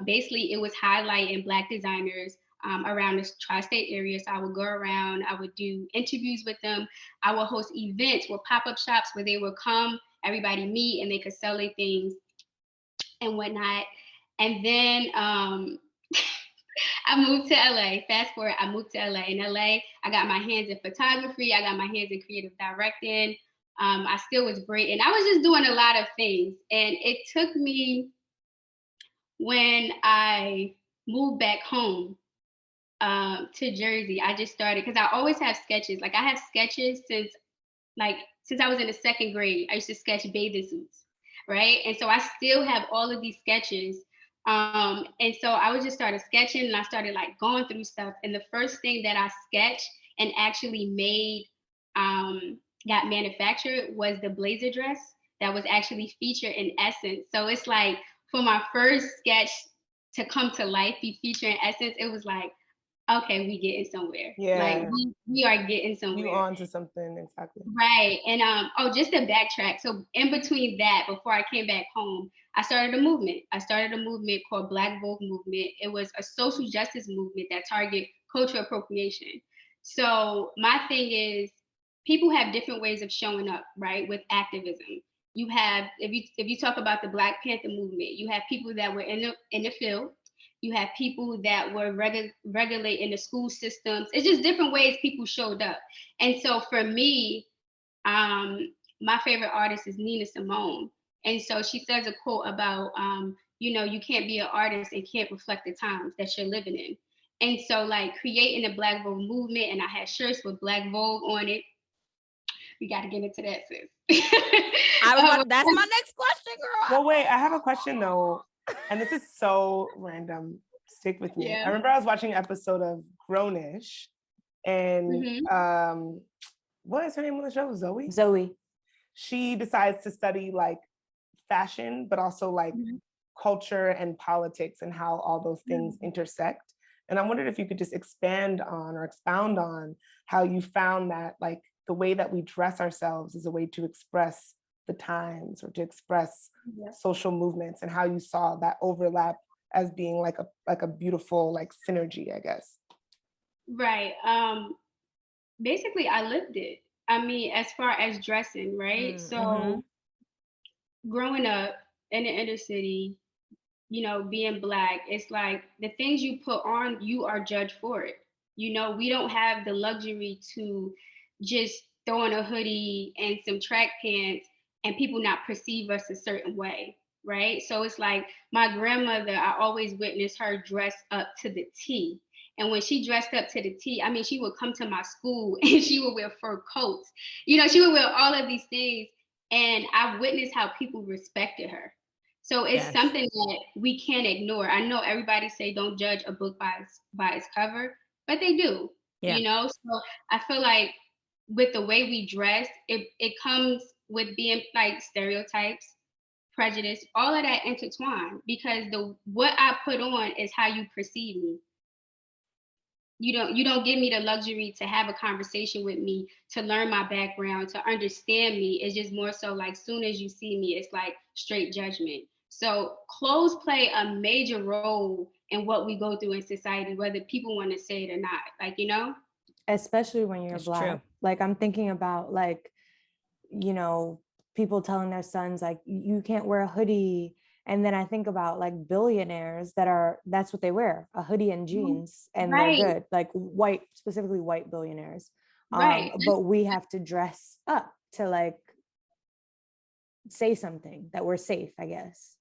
D: Basically, it was highlighting Black designers around the tri-state area. So I would go around, I would do interviews with them. I would host events with pop-up shops where they would come, everybody meet, and they could sell their things and whatnot. And then I moved to LA. Fast forward, I moved to LA. In LA, I got my hands in photography. I got my hands in creative directing. I still was great. And I was just doing a lot of things. And it took me, when I moved back home to Jersey, I just started, because I always have sketches. Like, I have sketches since I was in the second grade. I used to sketch bathing suits, right? And so I still have all of these sketches. And so I was just started sketching, and I started like going through stuff. And the first thing that I sketched and actually made, got manufactured, was the blazer dress that was actually featured in Essence. So it's like, for my first sketch to come to life, be featured in Essence, it was like, okay, we getting somewhere.
B: Yeah.
D: Like, we are getting somewhere.
B: You on to something, exactly.
D: Right. And just to backtrack. So in between that, before I came back home, I started a movement. I started a movement called Black Vogue Movement. It was a social justice movement that target cultural appropriation. So my thing is, people have different ways of showing up, right, with activism. You have, if you talk about the Black Panther movement, you have people that were in the field. You have people that were regulating the school systems. It's just different ways people showed up. And so for me, my favorite artist is Nina Simone. And so she says a quote about, you know, you can't be an artist and can't reflect the times that you're living in. And so, like, creating a Black Vogue movement, and I had shirts with Black Vogue on it. We got to get into that, sis.
A: That's my next question, girl.
B: Well, wait, I have a question though, and this is so random. Stick with me.
D: Yeah.
B: I remember I was watching an episode of Grownish, and what is her name on the show? Zoe. She decides to study like fashion, but also like culture and politics and how all those things intersect. And I wondered if you could just expound on how you found that like the way that we dress ourselves is a way to express the times or to express social movements, and how you saw that overlap as being like a beautiful like synergy, I guess.
D: Right. Basically I lived it. I mean, as far as dressing, right? So growing up in the inner city, you know, being Black, it's like the things you put on, you are judged for it. You know, we don't have the luxury to just throw on a hoodie and some track pants and people not perceive us a certain way, right? So it's like my grandmother, I always witnessed her dress up to the T. And when she dressed up to the T, I mean, she would come to my school and she would wear fur coats. You know, she would wear all of these things. And I witnessed how people respected her. So it's something that we can't ignore. I know everybody say don't judge a book by its cover, but they do, you know? So I feel like with the way we dress, it comes with being like stereotypes, prejudice, all of that intertwined, because what I put on is how you perceive me. You don't give me the luxury to have a conversation with me, to learn my background, to understand me. It's just more so like soon as you see me, it's like straight judgment. So clothes play a major role in what we go through in society, whether people want to say it or not. Like, you know?
C: Especially when you're Black. True. Like I'm thinking about like, you know, people telling their sons like, you can't wear a hoodie. And then I think about like billionaires that's what they wear, a hoodie and jeans, and they're good, like specifically white billionaires. But we have to dress up to like say something that we're safe, I guess.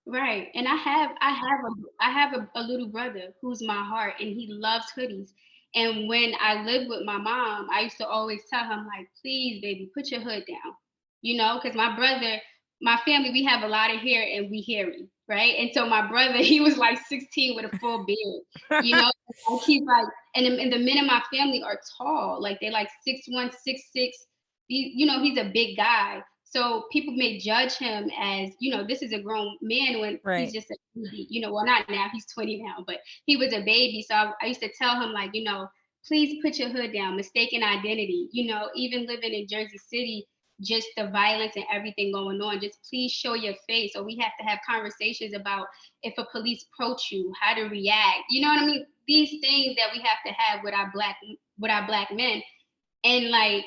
D: Right. And I have a little brother who's my heart, and he loves hoodies. And when I lived with my mom, I used to always tell him like, please, baby, put your hood down, you know, because my family, we have a lot of hair and we hairy, right? And so my brother, he was like 16 with a full beard, you know, he's like, and the men in my family are tall, like they're like 6'1", 6'6", you know, he's a big guy. So people may judge him as, you know, this is a grown man when he's just a baby, you know, well, not now, he's 20 now, but he was a baby. So I used to tell him like, you know, please put your hood down, mistaken identity, you know, even living in Jersey City, just the violence and everything going on, just please show your face. Or we have to have conversations about if a police approach you, how to react. You know what I mean? These things that we have to have with our black men. And like,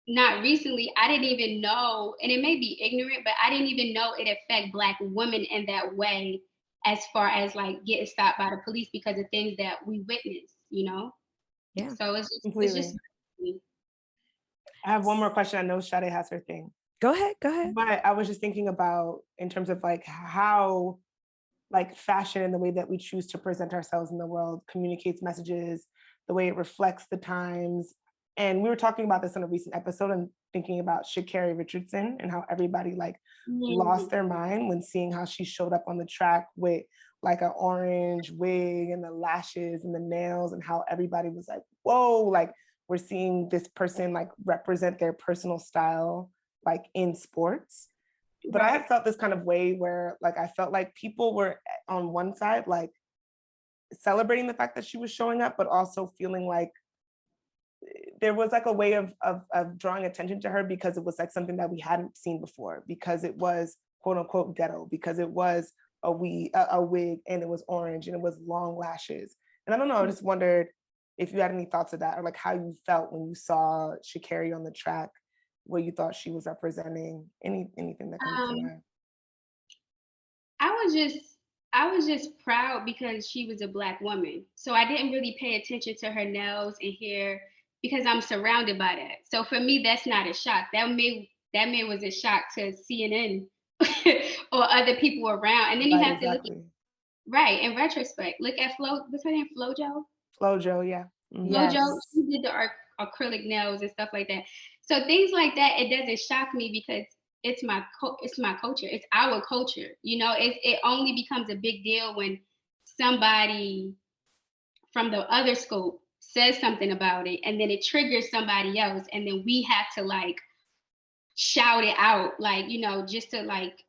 D: not recently, I didn't even know, and it may be ignorant, but I didn't even know it affect Black women in that way, as far as like getting stopped by the police because of things that we witnessed, you know? Yeah. So it's just
B: I have one more question. I know Sade has her thing.
A: Go ahead.
B: But I was just thinking about in terms of like how like fashion and the way that we choose to present ourselves in the world communicates messages, the way it reflects the times. And we were talking about this in a recent episode and thinking about Sha'Carri Richardson and how everybody like lost their mind when seeing how she showed up on the track with like an orange wig and the lashes and the nails, and how everybody was like, whoa, like we're seeing this person like represent their personal style like in sports. But I had felt this kind of way where like I felt like people were on one side like celebrating the fact that she was showing up, but also feeling like there was like a way of drawing attention to her because it was like something that we hadn't seen before, because it was quote unquote ghetto, because it was a wig and it was orange and it was long lashes. And I don't know, I just wondered if you had any thoughts of that, or like how you felt when you saw Sha'Carri on the track, what you thought she was representing, anything that comes to mind.
D: I was just proud because she was a Black woman. So I didn't really pay attention to her nails and hair because I'm surrounded by that. So for me, that's not a shock. That may was a shock to CNN or other people around. And then you have to look at, in retrospect, look at what's her name, Flojo?
B: Flojo, yeah.
D: Flojo, she did the acrylic nails and stuff like that. So things like that, it doesn't shock me because it's my culture. It's our culture. You know, it only becomes a big deal when somebody from the other scope says something about it, and then it triggers somebody else, and then we have to like shout it out, like, you know, just to like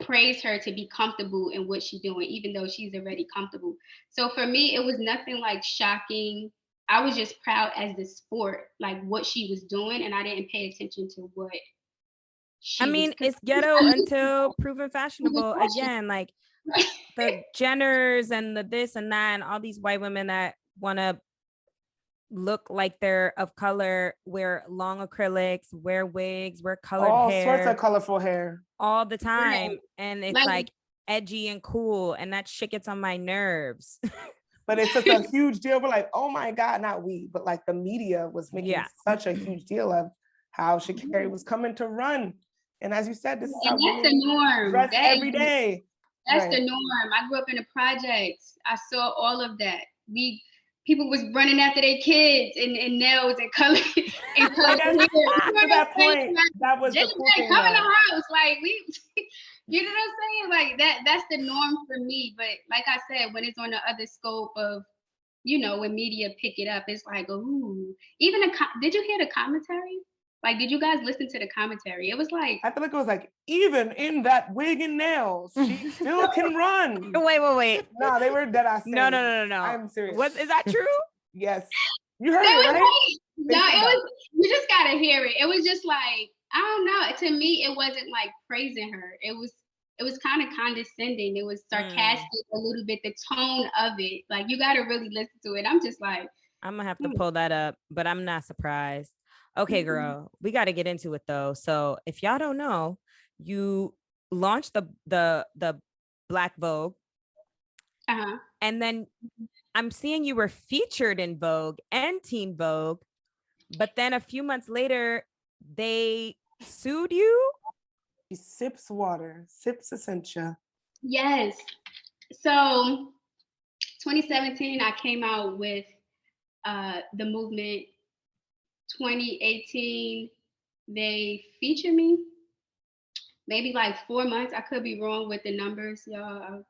D: praise her to be comfortable in what she's doing, even though she's already comfortable. So for me, it was nothing like shocking. I was just proud as the sport, like what she was doing, and I didn't pay attention to what she
A: I mean,
D: was.
A: it's ghetto until proven fashionable. Again, like the Jenners and the this and that, and all these white women that want to look like they're of color, wear long acrylics, wear wigs, wear colored
B: all
A: hair,
B: sorts of colorful hair
A: all the time.
D: Right.
A: And it's
D: Like
A: edgy and cool. And that shit gets on my nerves.
B: but it's such a huge deal. We're like, oh my God, not we, but like the media was making such a huge deal of how Sha'Carri was coming to run. And as you said, this is how
D: that's the norm.
B: dress every day.
D: That's the norm. I grew up in the projects. I saw all of that. People was running after their kids and nails and color and color hair.
B: To that point, that was the cool thing.
D: Come in the house, like you know what I'm saying? Like that's the norm for me. But like I said, when it's on the other scope of, you know, when media pick it up, it's like, ooh. Even did you hear the commentary? Like, did you guys listen to the commentary? It was like,
B: I feel like it was like, even in that wig and nails, she still can run.
A: Wait.
B: No, they were dead ass.
A: No.
B: I'm serious.
A: Is that true?
B: Yes. You heard it, right?
D: No, it was, you just gotta hear it. It was just like, I don't know. To me, it wasn't like praising her. It was kind of condescending. It was sarcastic a little bit, the tone of it. Like, you gotta really listen to it. I'm just like,
A: I'm gonna have to pull that up, but I'm not surprised. Okay, girl, we got to get into it though. So if y'all don't know, you launched the Black Vogue, and then I'm seeing you were featured in Vogue and Teen Vogue, but then a few months later they sued you.
B: She sips water, sips essentia.
D: Yes. So 2017, I came out with the movement. 2018, they featured me. Maybe like 4 months. I could be wrong with the numbers, y'all.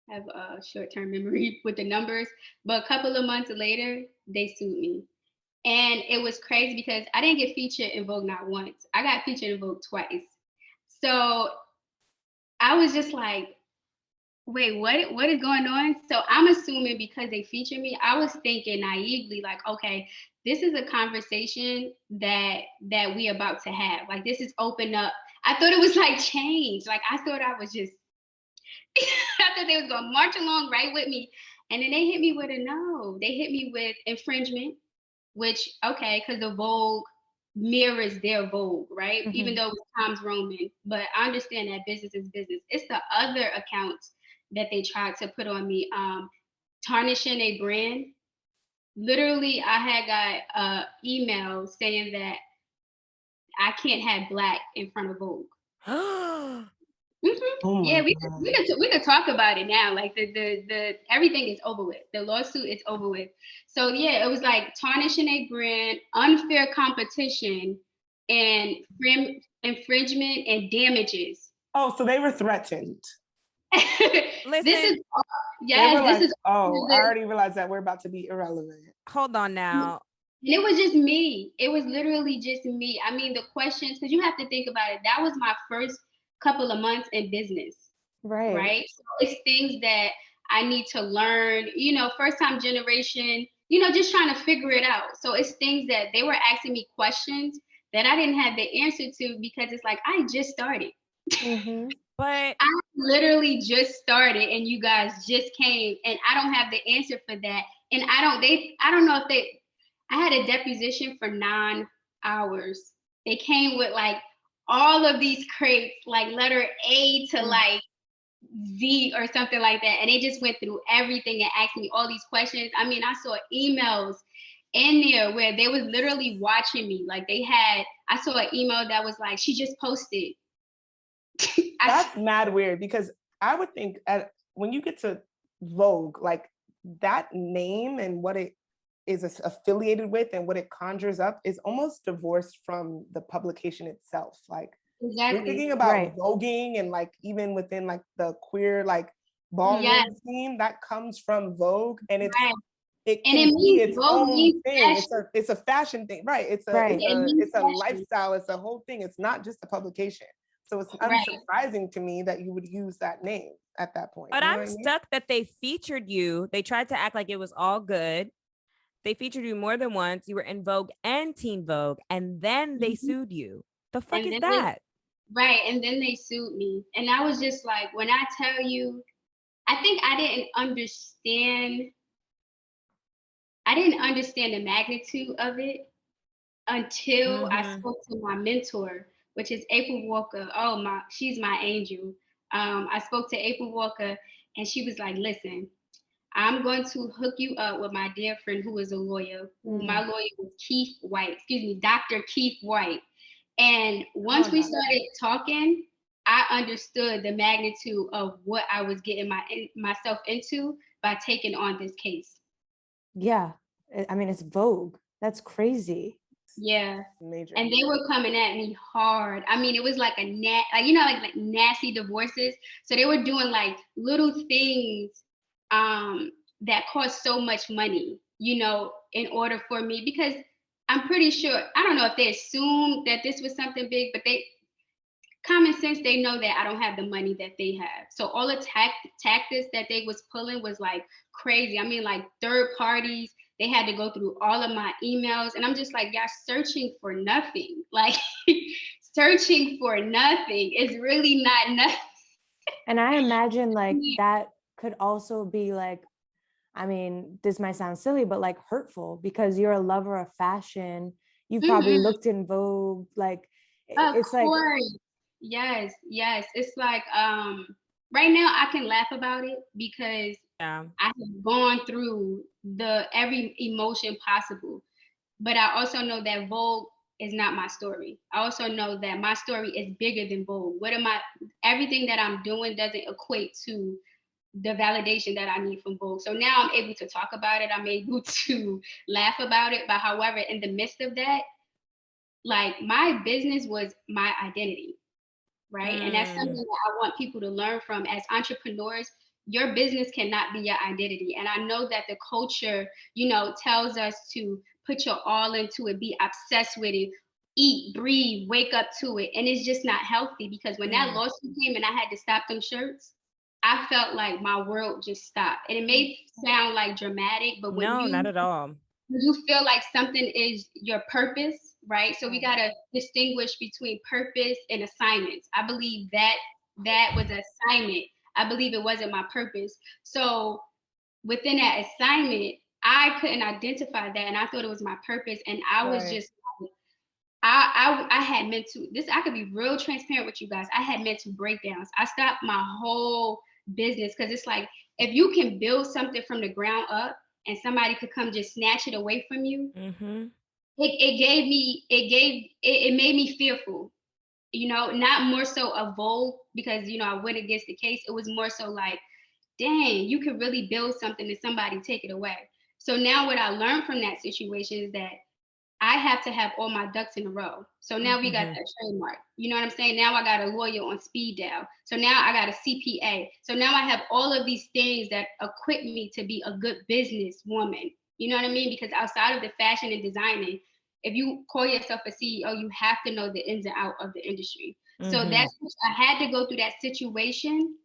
D: I have a short-term memory with the numbers. But a couple of months later, they sued me. And it was crazy because I didn't get featured in Vogue not once. I got featured in Vogue twice. So I was just like, wait, what is going on? So I'm assuming because they featured me, I was thinking naively, like, okay, this is a conversation that we about to have. Like, this is open up. I thought it was like change. Like, I thought I was just, I thought they was gonna march along right with me. And then they hit me with a no. They hit me with infringement, which, okay, because the Vogue mirrors their Vogue, right? Mm-hmm. Even though it was Times Roman. But I understand that business is business. It's the other accounts that they tried to put on me, tarnishing a brand. Literally, I had got an email saying that I can't have Black in front of Vogue. Mm-hmm. Oh yeah, we could talk about it now. Like the everything is over with. The lawsuit is over with. So yeah, it was like tarnishing a brand, unfair competition, and infringement and damages.
B: Oh, so they were threatened.
A: Listen,
D: this is yes.
B: I already realized that we're about to be irrelevant.
A: Hold on now.
D: And it was just me. It was literally just me. I mean, the questions, because you have to think about it. That was my first couple of months in business. Right. So it's things that I need to learn, you know, first time generation, you know, just trying to figure it out. So it's things that they were asking me questions that I didn't have the answer to because it's like, I just started.
A: Mm-hmm. But
D: I literally just started and you guys just came and I don't have the answer for that. And I don't know if I had a deposition for 9 hours. They came with like all of these crates, like letter A to like Z or something like that. And they just went through everything and asked me all these questions. I mean, I saw emails in there where they was literally watching me. Like I saw an email that was like, she just posted.
B: That's mad weird because I would think when you get to Vogue, like that name and what it affiliated with and what it conjures up is almost divorced from the publication itself. Like, we're thinking about voguing, and like even within like the queer like ballroom scene, that comes from Vogue, and it can be its own thing. It's a fashion thing, right? It's a lifestyle. It's a whole thing. It's not just a publication. So it's unsurprising to me that you would use that name at that point.
A: But I'm stuck that they featured you. They tried to act like it was all good. They featured you more than once. You were in Vogue and Teen Vogue, and then they sued you. The fuck is that?
D: And then they sued me. And I was just like, when I tell you, I think I didn't understand the magnitude of it until I spoke to my mentor, which is April Walker. She's my angel. I spoke to April Walker, and she was like, listen, I'm going to hook you up with my dear friend who is a lawyer. My lawyer was Dr. Keith White. And once we started talking, I understood the magnitude of what I was getting myself into by taking on this case.
C: Yeah. I mean, it's Vogue. That's crazy.
D: Yeah. Major. And they were coming at me hard. I mean, it was like like nasty divorces. So they were doing like little things that cost so much money, in order for me, because I'm pretty sure, I don't know if they assumed that this was something big, but common sense, they know that I don't have the money that they have. So all the tactics that they was pulling was like crazy. I mean, like third parties, they had to go through all of my emails. And I'm just like, y'all searching for nothing. Like searching for nothing is really not nothing.
C: And I imagine like that could also be like, I mean, this might sound silly, but like hurtful, because you're a lover of fashion. You probably looked in Vogue, like it's like,
D: yes. It's like, right now I can laugh about it because I have gone through every emotion possible. But I also know that Vogue is not my story. I also know that my story is bigger than Vogue. Everything that I'm doing doesn't equate to the validation that I need from Vogue. So now I'm able to talk about it. I'm able to laugh about it. But however, in the midst of that, like my business was my identity, right? And that's something that I want people to learn from. As entrepreneurs, your business cannot be your identity. And I know that the culture, tells us to put your all into it, be obsessed with it, eat, breathe, wake up to it. And it's just not healthy, because when that lawsuit came and I had to stop them shirts, I felt like my world just stopped. And it may sound like dramatic, but
A: not at all.
D: When you feel like something is your purpose, right? So we got to distinguish between purpose and assignments. I believe that was an assignment. I believe it wasn't my purpose. So within that assignment, I couldn't identify that, and I thought it was my purpose. And I was just, I had mental, I could be real transparent with you guys. I had mental breakdowns. I stopped my whole business, because it's like, if you can build something from the ground up and somebody could come just snatch it away from you, it made me fearful, not more so of Vogue, because, I went against the case. It was more so like, dang, you could really build something and somebody take it away. So now what I learned from that situation is that I have to have all my ducks in a row. So now we got that trademark. You know what I'm saying? Now I got a lawyer on speed dial. So now I got a CPA. So now I have all of these things that equip me to be a good business woman. You know what I mean? Because outside of the fashion and designing, if you call yourself a CEO, you have to know the ins and outs of the industry. So I had to go through that situation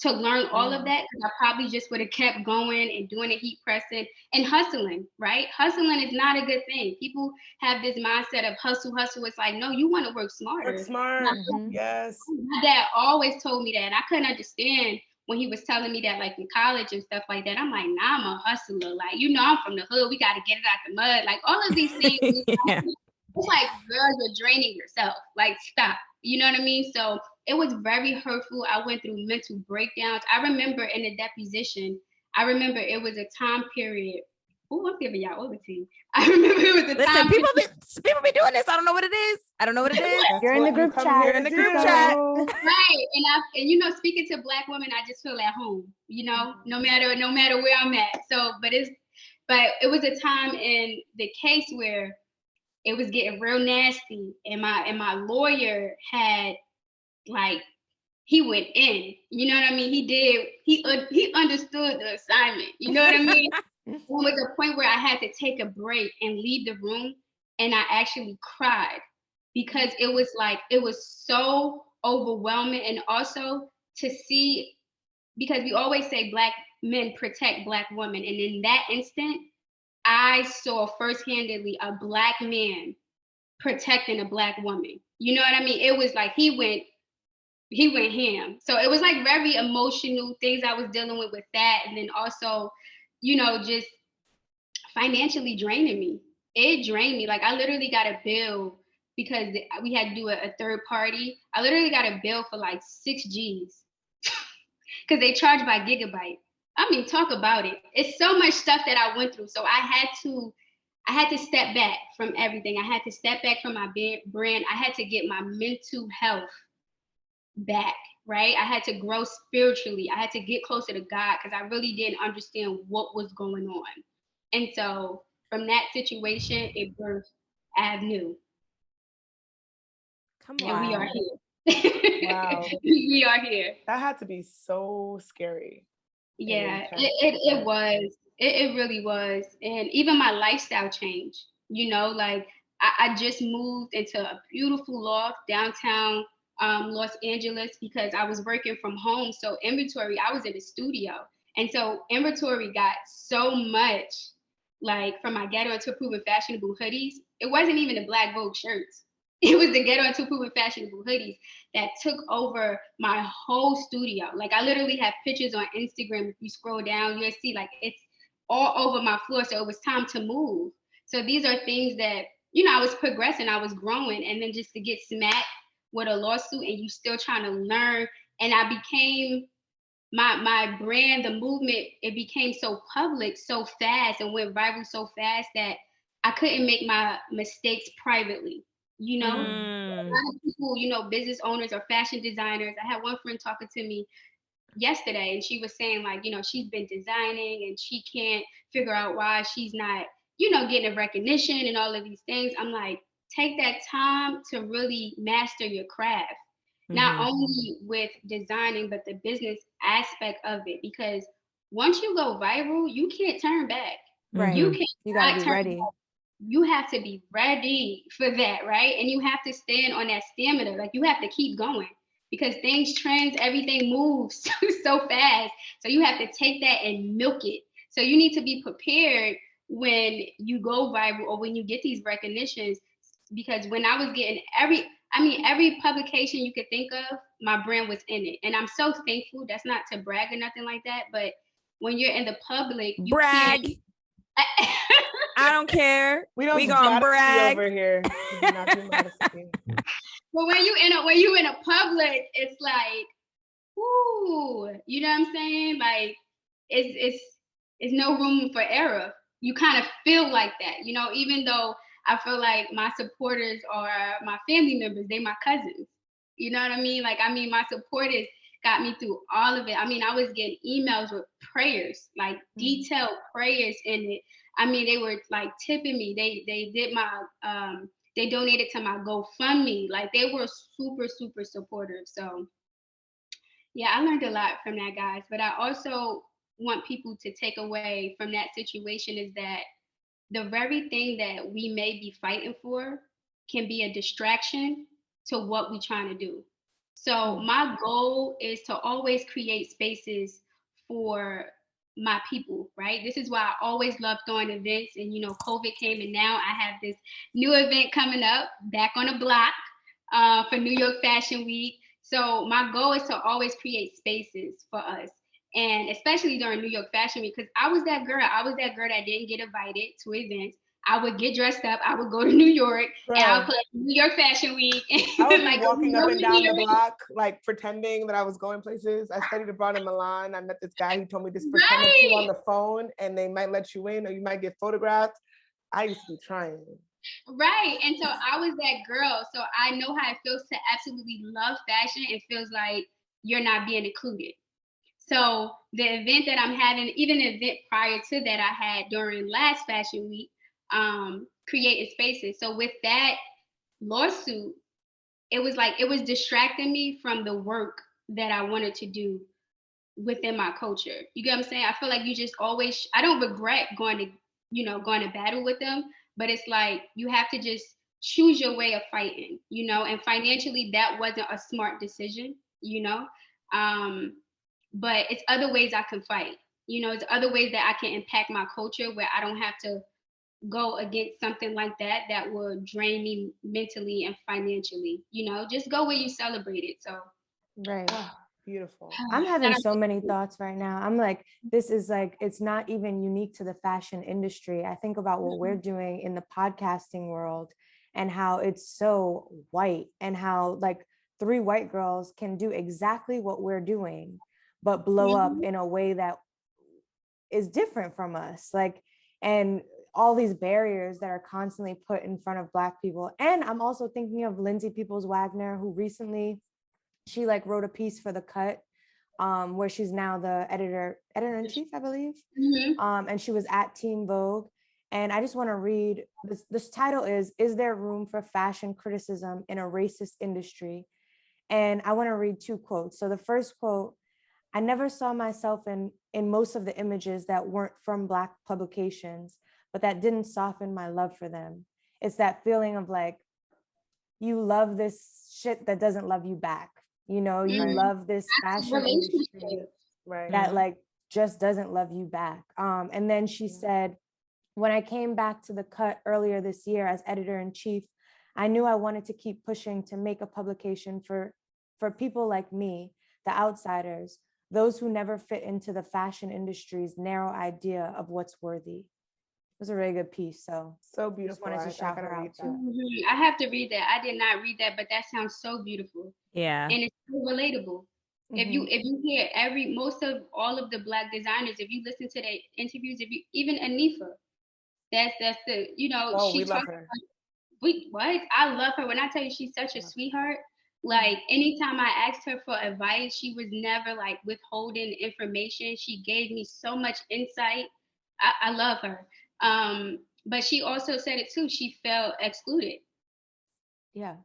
D: to learn all of that, because I probably just would have kept going and doing the heat pressing and hustling, right? Hustling is not a good thing. People have this mindset of hustle. It's like, no, you want to work smarter.
B: Work smart, yes.
D: My dad always told me that, and I couldn't understand when he was telling me that, like in college and stuff like that. I'm like, nah, I'm a hustler. Like, I'm from the hood. We got to get it out the mud. Like all of these things. It's like, girl, you're draining yourself. Like, stop. You know what I mean? So it was very hurtful. I went through mental breakdowns. I remember in the deposition, it was a time period. Oh, I'm giving y'all all the tea. I remember it was a time
A: period. People be doing this. I don't know what it is.
C: You're in the group chat.
A: You're in the group chat.
D: Right. And speaking to Black women, I just feel at home, no matter where I'm at. So, but But it was a time in the case where it was getting real nasty, and my lawyer had, like, he went in. You know what I mean? He understood the assignment. You know what I mean? There was a point where I had to take a break and leave the room, and I actually cried because it was so overwhelming. And also to see, because we always say Black men protect Black women, and in that instant, I saw first-handedly a Black man protecting a Black woman. You know what I mean? It was like he went ham. So it was like very emotional things I was dealing with that. And then also, just financially draining me. It drained me. Like, I literally got a bill because we had to do a third party. I literally got a bill for like 6 G's because they charge by gigabyte. I mean, talk about it. It's so much stuff that I went through. So I had to step back from everything. I had to step back from my brand. I had to get my mental health back, right? I had to grow spiritually. I had to get closer to God because I really didn't understand what was going on. And so from that situation, it birthed AVNU.
A: Come on.
D: And we are here.
B: Wow.
D: We are here.
B: That had to be so scary.
D: Yeah, it was. It really was. And even my lifestyle changed. Like, I just moved into a beautiful loft downtown Los Angeles because I was working from home. So inventory, I was in the studio. And so inventory got so much, like, from my Ghetto Until Proven Fashionable hoodies. It wasn't even the Black Vogue shirts. It was the Ghetto Until Proven Fashionable hoodies that took over my whole studio. Like, I literally have pictures on Instagram. If you scroll down, you'll see, like, it's all over my floor. So it was time to move. So these are things that, I was progressing, I was growing, and then just to get smacked with a lawsuit and you still trying to learn. And I became, my brand, the movement, it became so public so fast and went viral so fast that I couldn't make my mistakes privately. A lot of people, business owners or fashion designers. I had one friend talking to me yesterday, and she was saying, like, she's been designing and she can't figure out why she's not, getting a recognition and all of these things. I'm like, take that time to really master your craft, not only with designing, but the business aspect of it. Because once you go viral, you can't turn back.
C: Right.
D: You
C: gotta be ready.
D: Back. You have to be ready for that, right? And you have to stand on that stamina. Like, you have to keep going because things, trends, everything moves so fast. So you have to take that and milk it. So you need to be prepared when you go viral or when you get these recognitions. Because when I was getting every publication you could think of, my brand was in it. And I'm so thankful. That's not to brag or nothing like that. But when you're in the public, you
A: brag. I don't care.
B: We
A: gonna brag
B: over here. We do not do modesty.
D: But when you in a public, it's like, ooh, you know what I'm saying? Like, it's no room for error. You kind of feel like that, even though I feel like my supporters are my family members, they my cousins. You know what I mean? Like, my supporters got me through all of it. I was getting emails with prayers, like detailed prayers in it. They were like tipping me. They did my they donated to my GoFundMe. Like, they were super, super supportive. So yeah, I learned a lot from that, guys. But I also want people to take away from that situation is that the very thing that we may be fighting for can be a distraction to what we're trying to do. So my goal is to always create spaces for my people, right? This is why I always love throwing events. And, COVID came, and now I have this new event coming up, Back on the Block, for New York Fashion Week. So my goal is to always create spaces for us. And especially during New York Fashion Week, because I was that girl that didn't get invited to events. I would get dressed up. I would go to New York, and I would play New York Fashion Week.
B: I would be walking up and down the block, like pretending that I was going places. I studied abroad in Milan. I met this guy. He told me just pretend that you on the phone, and they might let you in, or you might get photographed. I used to be trying.
D: Right. And so I was that girl. So I know how it feels to absolutely love fashion. It feels like you're not being included. So the event that I'm having, even an event prior to that I had during last Fashion Week, created spaces. So with that lawsuit, it was distracting me from the work that I wanted to do within my culture. You get what I'm saying? I feel like you just always, I don't regret going to battle with them, but it's like you have to just choose your way of fighting, and financially that wasn't a smart decision, but it's other ways I can fight. It's other ways that I can impact my culture where I don't have to go against something like that will drain me mentally and financially. Just go where you celebrate it. So
C: right.
B: Beautiful.
C: I'm having so many thoughts right now. I'm like, this is like, it's not even unique to the fashion industry. I think about what we're doing in the podcasting world and how it's so white, and how like 3 white girls can do exactly what we're doing, but blow up in a way that is different from us. Like, and all these barriers that are constantly put in front of Black people. And I'm also thinking of Lindsay Peoples-Wagner, who recently, she like wrote a piece for The Cut, where she's now the editor-in-chief, I believe. And she was at Teen Vogue. And I just want to read, this title is there room for fashion criticism in a racist industry? And I want to read 2 quotes. So the first quote, I never saw myself in most of the images that weren't from Black publications, but that didn't soften my love for them. It's that feeling of like, you love this shit that doesn't love you back. You love this fashion industry that like just doesn't love you back. And then she said, when I came back to The Cut earlier this year as editor-in-chief, I knew I wanted to keep pushing to make a publication for people like me, the outsiders, those who never fit into the fashion industry's narrow idea of what's worthy. It was a really good piece. So
B: beautiful.
C: Just wanted to shout her out too.
D: I have to read that. I did not read that, but that sounds so beautiful.
A: Yeah.
D: And it's so relatable. If you hear most of all of the Black designers, if you listen to their interviews, even Anifa, that's the, she
B: love her.
D: I love her. When I tell you she's such a sweetheart, like anytime I asked her for advice, she was never like withholding information. She gave me so much insight. I love her. But she also said it too. She felt excluded.
C: Yeah.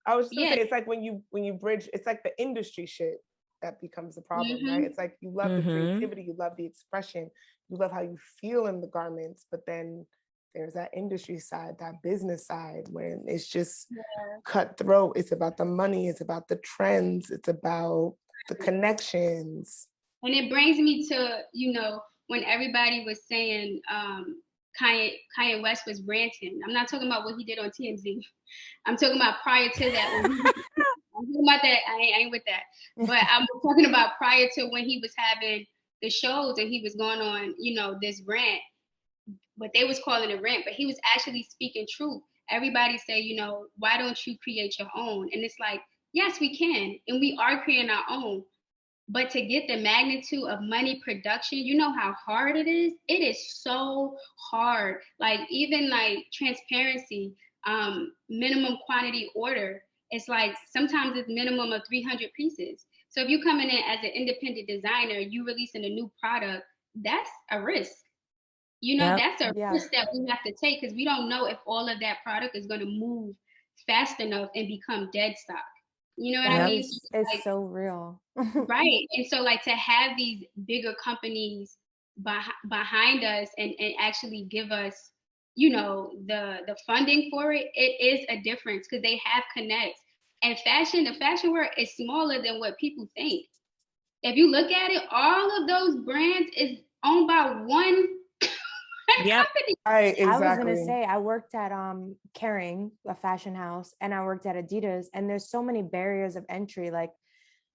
B: I was just gonna say, it's like when you bridge, it's like the industry shit that becomes the problem, right? It's like you love the creativity, you love the expression, you love how you feel in the garments, but then there's that industry side, that business side, where it's just cutthroat. It's about the money, it's about the trends, it's about the connections.
D: And it brings me to, when everybody was saying Kanye West was ranting. I'm not talking about what he did on TMZ. I'm talking about prior to that. I'm talking about that. I ain't with that. But I'm talking about prior to when he was having the shows and he was going on, this rant. But they was calling it rant, but he was actually speaking truth. Everybody say, why don't you create your own? And it's like, yes, we can. And we are creating our own. But to get the magnitude of money production, you know how hard it is? It is so hard. Like even like transparency, minimum quantity order, it's like sometimes it's minimum of 300 pieces. So if you're coming in as an independent designer, you releasing a new product, that's a risk. That's a risk that we have to take because we don't know if all of that product is going to move fast enough and become dead stock. You know what I mean?
C: It's like, so real.
D: Right. And so like to have these bigger companies behind us and actually give us, the funding for it, it is a difference because they have connects. And the fashion world is smaller than what people think. If you look at it, all of those brands is owned by one company.
B: Right, exactly.
C: I was gonna say I worked at Kering, a fashion house, and I worked at Adidas, and there's so many barriers of entry. Like,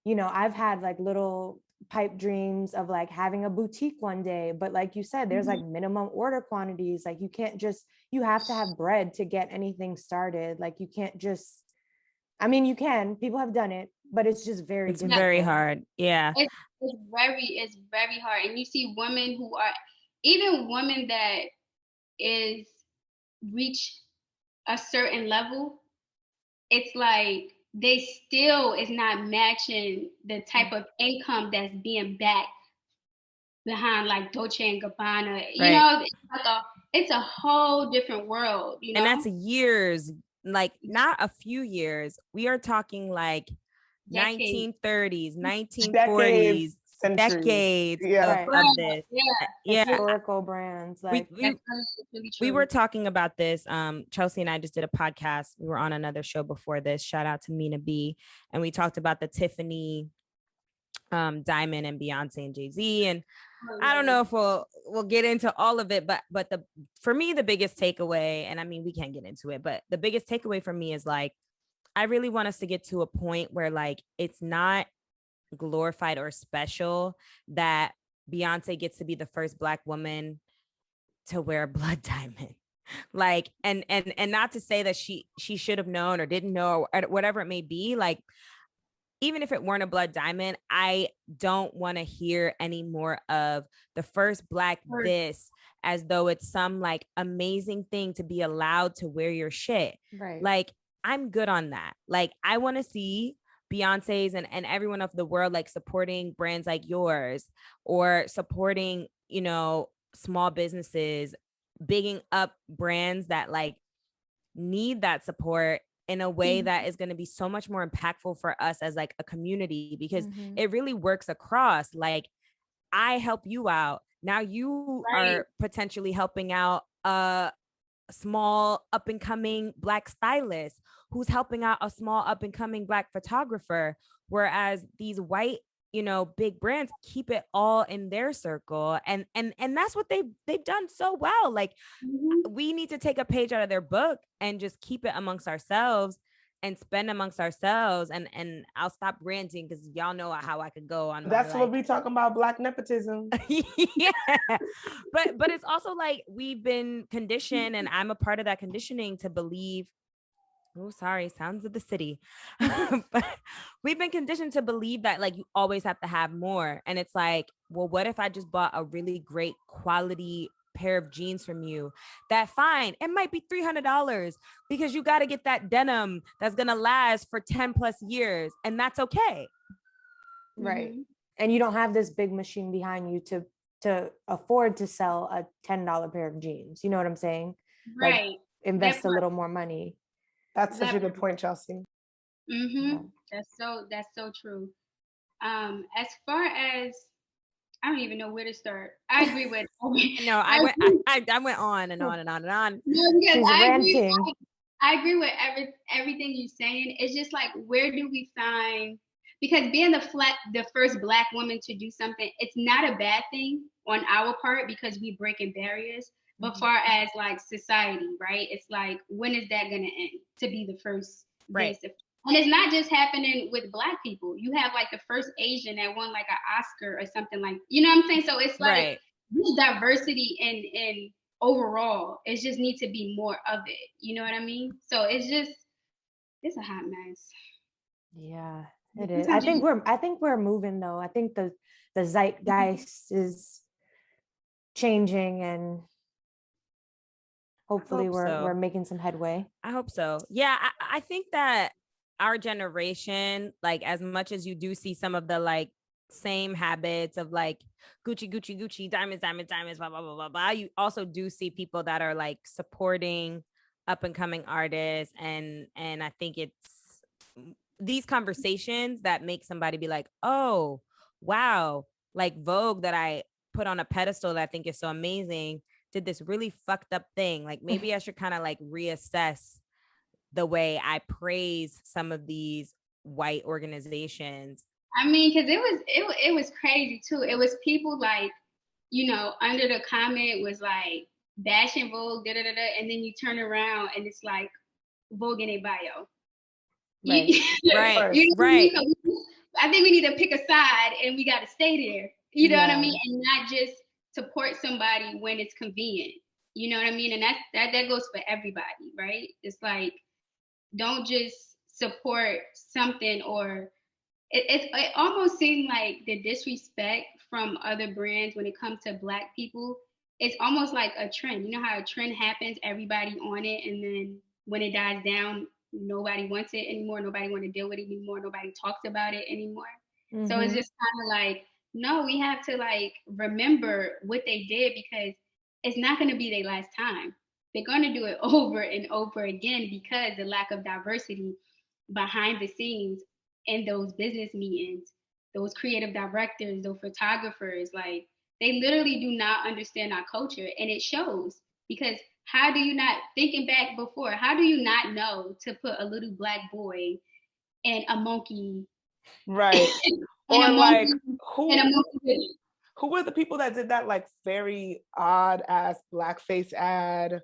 C: I've had like little pipe dreams of like having a boutique one day, but like you said, there's like minimum order quantities. Like you have to have bread to get anything started. Like you can't just, you can, people have done it, but it's just very difficult.
A: Very hard. Yeah.
D: It's very hard. And you see women who are, even women that is reach a certain level, it's like they still is not matching the type of income that's being backed behind like Dolce and Gabbana. You know, it's a whole different world, you know?
A: And that's years, like not a few years. We are talking like decades. 1930s, 1940s, decades of this.
C: Historical brands. Like
A: we were talking about this. Chelsea and I just did a podcast. We were on another show before this. Shout out to Mina B. And we talked about the Tiffany Diamond and Beyonce and Jay-Z. And I don't know if we'll get into all of it, but for me, the biggest takeaway, and I mean, we can't get into it, but the biggest takeaway for me is like, I really want us to get to a point where like, it's not glorified or special that Beyonce gets to be the first Black woman to wear a blood diamond. Like, and not to say that she should have known or didn't know or whatever it may be. Like, even if it weren't a blood diamond, I don't want to hear any more of the first Black this as though it's some like amazing thing to be allowed to wear your shit.
C: Right.
A: Like, I'm good on that. Like, I want to see Beyonce's and everyone of the world like supporting brands like yours or supporting, you know, small businesses, bigging up brands that like need that support in a way that is going to be so much more impactful for us as like a community, because it really works across. Like, I help you out. Now you are potentially helping out a small up and coming Black stylist who's helping out a small up and coming Black photographer. Whereas these white, you know, big brands keep it all in their circle. And that's what they've done so well. Like, we need to take a page out of their book and just keep it amongst ourselves and spend amongst ourselves. And I'll stop ranting because y'all know how I could go on.
B: That's what we talking about, Black nepotism.
A: Yeah. But it's also like we've been conditioned, and I'm a part of that conditioning to believe, oh, sorry, sounds of the city. But we've been conditioned to believe that like you always have to have more. And it's like, well, what if I just bought a really great quality pair of jeans from you? That fine, it might be $300 because you got to get that denim that's going to last for 10 plus years. And that's okay.
C: Right. And you don't have this big machine behind you to afford to sell a $10 pair of jeans. You know what I'm saying?
D: Right.
C: Like, invest a little more money.
B: That's such a good point, Chelsea.
D: Yeah. That's so true. As far as, I don't even know where to start. I agree with.
A: No, I went on and on and on and on.
D: No, because
C: She's ranting.
D: I agree with everything you're saying. It's just like, where do we find? Because being the first Black woman to do something, it's not a bad thing on our part because we breaking barriers. But far as like society, right? It's like, when is that gonna end? To be the first,
A: right?
D: And it's not just happening with Black people. You have like the first Asian that won like an Oscar or something, like, you know what I'm saying? So it's like this diversity in overall. It just needs to be more of it. You know what I mean? So it's a hot mess.
C: Yeah, it is. I think we're moving though. I think the zeitgeist is changing, and hopefully we're making some headway.
A: I hope so. Yeah, I think that our generation, like, as much as you do see some of the like same habits of like Gucci, diamonds, blah, blah, blah, blah, blah, you also do see people that are like supporting up and coming artists. And I think it's these conversations that make somebody be like, oh, wow, like Vogue that I put on a pedestal that I think is so amazing did this really fucked up thing. Like, maybe I should kind of like reassess the way I praise some of these white organizations.
D: I mean, because it was crazy too. It was people like, you know, under the comment was like bashing Vogue, and then you turn around and it's like Vogue in a bio.
A: Right.
D: Right. I think we need to pick a side and we got to stay there. You know what I mean? And not just support somebody when it's convenient. You know what I mean? And that goes for everybody, right? It's like, don't just support something, or it almost seemed like the disrespect from other brands when it comes to Black people. It's almost like a trend. You know how a trend happens, everybody on it, and then when it dies down, nobody wants it anymore. Nobody want to deal with it anymore. Nobody talks about it anymore. So it's just kind of like, no, we have to like remember what they did, because it's not going to be their last time. They're going to do it over and over again, because the lack of diversity behind the scenes in those business meetings, those creative directors, those photographers, like they literally do not understand our culture, and it shows. Because how do you not, thinking back before, how do you not know to put a little Black boy and a monkey?
B: Right.
D: And
B: or
D: a
B: like
D: monkey
B: who were the people that did that like very odd ass blackface ad?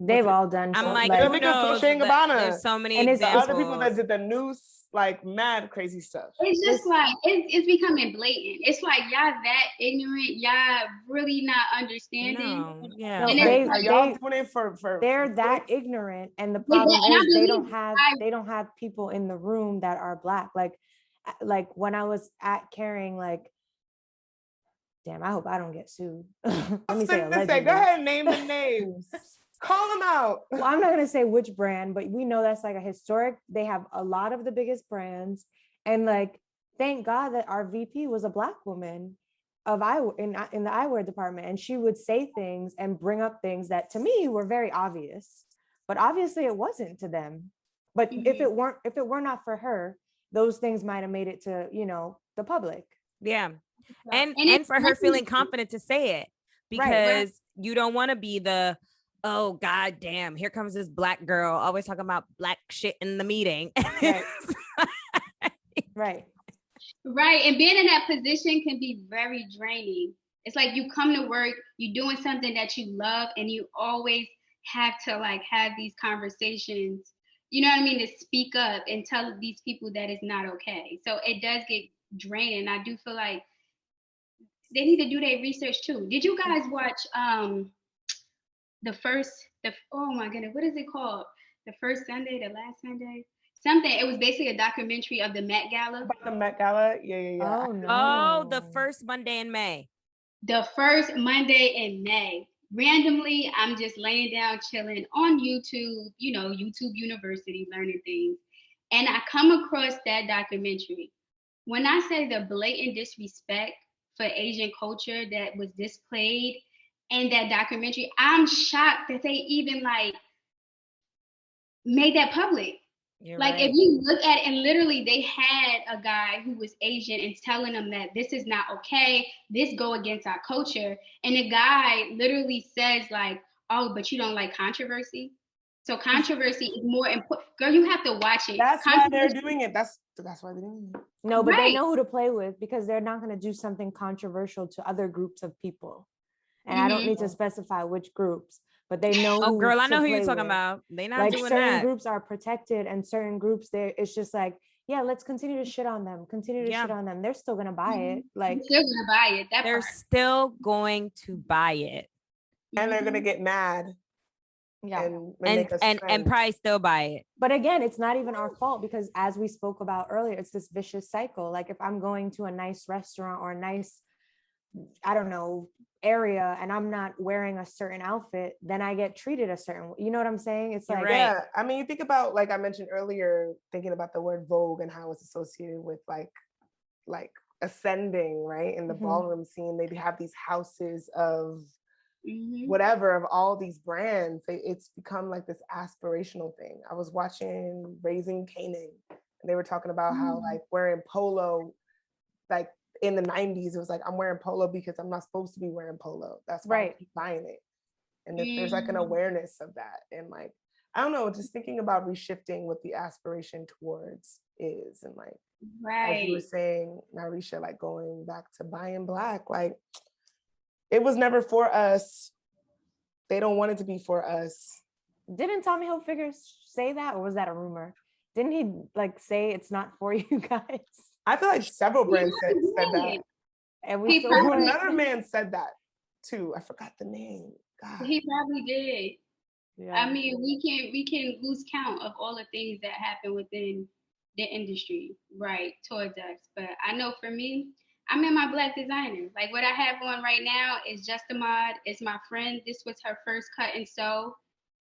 C: They've all done.
A: I'm like,
B: who
A: who knows? There's so many
C: and
A: examples.
B: The other people that did the noose, like mad crazy stuff.
D: It's just like it's becoming blatant. It's like y'all that ignorant, y'all really not understanding.
A: No, yeah.
C: No,
B: y'all doing it for
C: they're that ignorant, and the problem is they don't have people in the room that are Black. Like when I was at Caring, like, damn, I hope I don't get sued. Let me say allegedly.
B: Go ahead and name the names. Call them out.
C: Well, I'm not going to say which brand, but we know that's like a historic. They have a lot of the biggest brands. And like, thank God that our VP was a Black woman of in the eyewear department. And she would say things and bring up things that to me were very obvious, but obviously it wasn't to them. But if it were not for her, those things might have made it to, the public.
A: Yeah. And for her feeling confident to say it, because you don't want to be the, oh, God damn, here comes this Black girl always talking about Black shit in the meeting.
C: Right.
D: Right. And being in that position can be very draining. It's like you come to work, you're doing something that you love, and you always have to like have these conversations, you know what I mean, to speak up and tell these people that it's not okay. So it does get draining. I do feel like they need to do their research too. Did you guys watch oh my goodness, what is it called? The first Sunday, the last Sunday? Something. It was basically a documentary of the Met Gala.
B: About the Met Gala? Yeah.
C: Oh, no.
A: Oh, the first Monday in May.
D: The first Monday in May. Randomly, I'm just laying down, chilling on YouTube, YouTube University, learning things. And I come across that documentary. When I say the blatant disrespect for Asian culture that was displayed in that documentary, I'm shocked that they even like made that public.
A: You're
D: like
A: right.
D: If you look at it, and literally they had a guy who was Asian and telling them that this is not okay, this go against our culture. And the guy literally says like, oh, but you don't like controversy? So controversy is more important. Girl, you have to watch it.
B: That's why they're doing it. That's why they're doing it.
C: No, but they know who to play with, because they're not going to do something controversial to other groups of people. And I don't need to specify which groups, but they know.
A: Oh, girl, I know who you're talking about. They're not
C: like
A: doing
C: certain
A: that.
C: Groups are protected, and certain groups, it's just like, yeah, let's continue to shit on them. Shit on them. They're still gonna buy it. Like
D: they're still gonna buy it.
A: They're still going to buy it,
B: and they're gonna get mad.
C: Yeah,
A: and probably still buy it.
C: But again, it's not even our fault, because as we spoke about earlier, it's this vicious cycle. Like if I'm going to a nice restaurant or a nice, I don't know, area, and I'm not wearing a certain outfit, then I get treated a certain way. You know what I'm saying? It's like,
B: yeah. I mean, you think about, like I mentioned earlier, thinking about the word Vogue and how it's associated with like ascending, right? In the ballroom scene, they have these houses of whatever, of all these brands. It's become like this aspirational thing. I was watching Raising Kanan, and they were talking about how like wearing polo, like in the 90s, it was like, I'm wearing polo because I'm not supposed to be wearing polo. That's why I keep buying it. And there's like an awareness of that. And like, I don't know, just thinking about reshifting what the aspiration towards is. And like, as you were saying, Nareasha, like going back to buying Black, like it was never for us. They don't want it to be for us.
C: Didn't Tommy Hilfiger say that, or was that a rumor? Didn't he like say it's not for you guys?
B: I feel like several brands said that.
C: And
B: another man said that too. I forgot the name. God.
D: He probably did.
C: Yeah.
D: I mean, we can lose count of all the things that happen within the industry, right, towards us. But I know for me, I'm in my Black designer. Like what I have on right now is Just a Mod. It's my friend. This was her first cut and sew.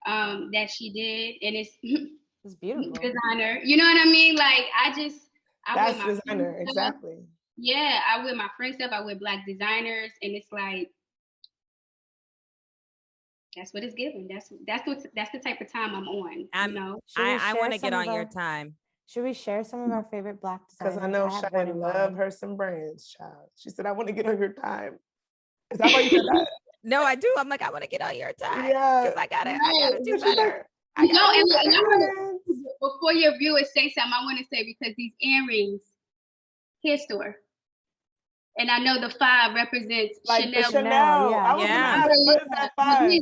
D: that she did, and it's
C: It's beautiful.
D: designer. You know what I mean? Like I
B: That's
D: wear my
B: designer,
D: friends'
B: exactly.
D: stuff. Yeah, I wear my friend stuff. I wear Black designers, and it's like that's what it's given. That's the type of time I'm on. You know,
A: I want to get on your time.
C: Should we share some of our favorite Black designers?
B: Because I know Shy love her some brands, child. She said, I want to get on your time. Is that why you said that?
A: No, I do. I'm like, I want to get on your time.
B: Yeah.
A: Because I gotta do better.
D: Before your viewers say something, I want to say, because these earrings, hair store. And I know the 5 represents
B: like
D: Chanel.
B: Chanel.
C: Yeah.
B: I was gonna ask, what is that 5?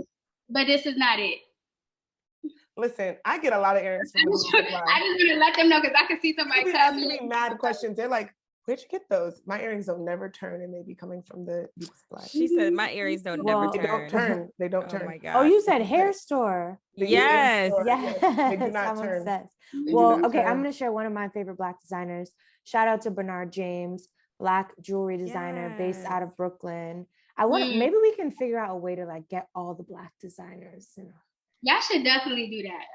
D: But this is not it.
B: Listen, I get a lot of earrings from
D: I just want to let them know, because I can see somebody
B: be asking me mad questions. They're like, where'd you get those? My earrings don't never turn, and they be coming from the beauty supply.
A: She said my earrings don't never turn.
B: They don't turn. They don't turn.
A: Oh my God.
C: Oh, you said hair store.
A: Yes.
C: Yes.
B: They do not
C: I'm
B: turn.
C: obsessed.
B: They
C: Well,
B: do not
C: okay,
B: turn.
C: I'm going to share one of my favorite Black designers. Shout out to Bernard James, Black jewelry designer based out of Brooklyn. Maybe we can figure out a way to like get all the Black designers. You know.
D: Y'all should definitely do that.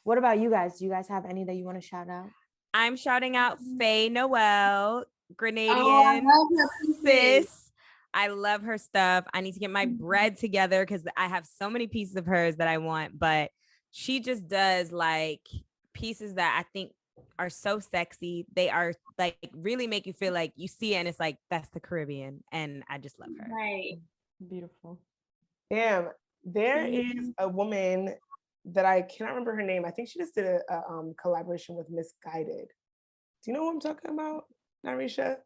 C: What about you guys? Do you guys have any that you want to shout out?
A: I'm shouting out Faye Noel, Grenadian
D: I love her
A: sis. I love her stuff. I need to get my bread together because I have so many pieces of hers that I want, but she just does like pieces that I think are so sexy. They are like really make you feel like you see it and it's like, that's the Caribbean. And I just love her.
D: Right.
C: Beautiful.
B: Damn, there is a woman that I cannot remember her name. I think she just did a collaboration with Misguided. Do you know what I'm talking about, Nareasha?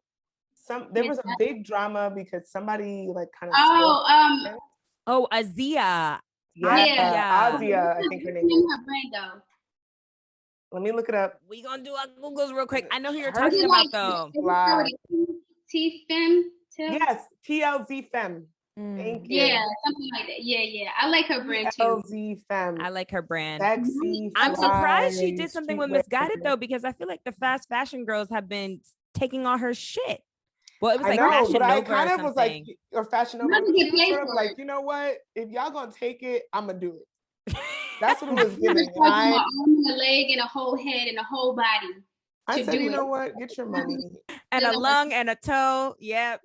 B: There was a big drama because somebody like kind of
A: Azia.
B: Azia, I think her name is.
D: Her brand, though.
B: Let me look it up.
A: We gonna do our Googles real quick. I know who you're talking about though.
D: T-Fem?
B: Yes, TLZ Femme. Thank you.
D: Yeah, something like that. Yeah. I like her brand too.
B: TLZ Femme.
A: I like her brand.
B: Sexy.
A: I'm surprised she did something with Misguided though, because I feel like the fast fashion girls have been taking all her shit. Well, it was like Fashion Nova
B: I kind of was like, or Fashion Nova. She was sort of like, you know what? If y'all gonna take it, I'm gonna do it. That's what it was giving.
D: An arm and a leg and a whole head and a whole body.
B: I said, you know what? Get your money.
A: And a lung and a toe. Yep.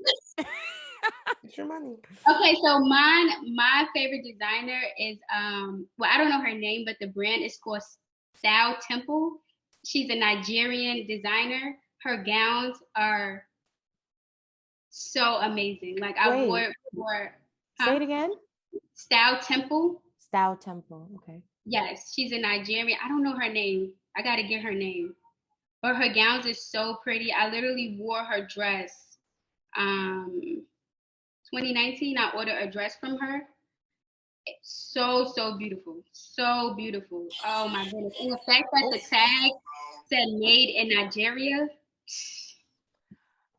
B: Get your money.
D: Okay, so my favorite designer is well, I don't know her name, but the brand is called Style Temple. She's a Nigerian designer. Her gowns are so amazing. Like I wore it for
C: Say it again.
D: Style Temple.
C: Style Temple. Okay.
D: Yes, she's a Nigerian. I don't know her name. I gotta get her name. But her gowns is so pretty. I literally wore her dress. 2019, I ordered a dress from her. It's so beautiful. So beautiful. Oh my goodness. And the fact that the tag said made in Nigeria.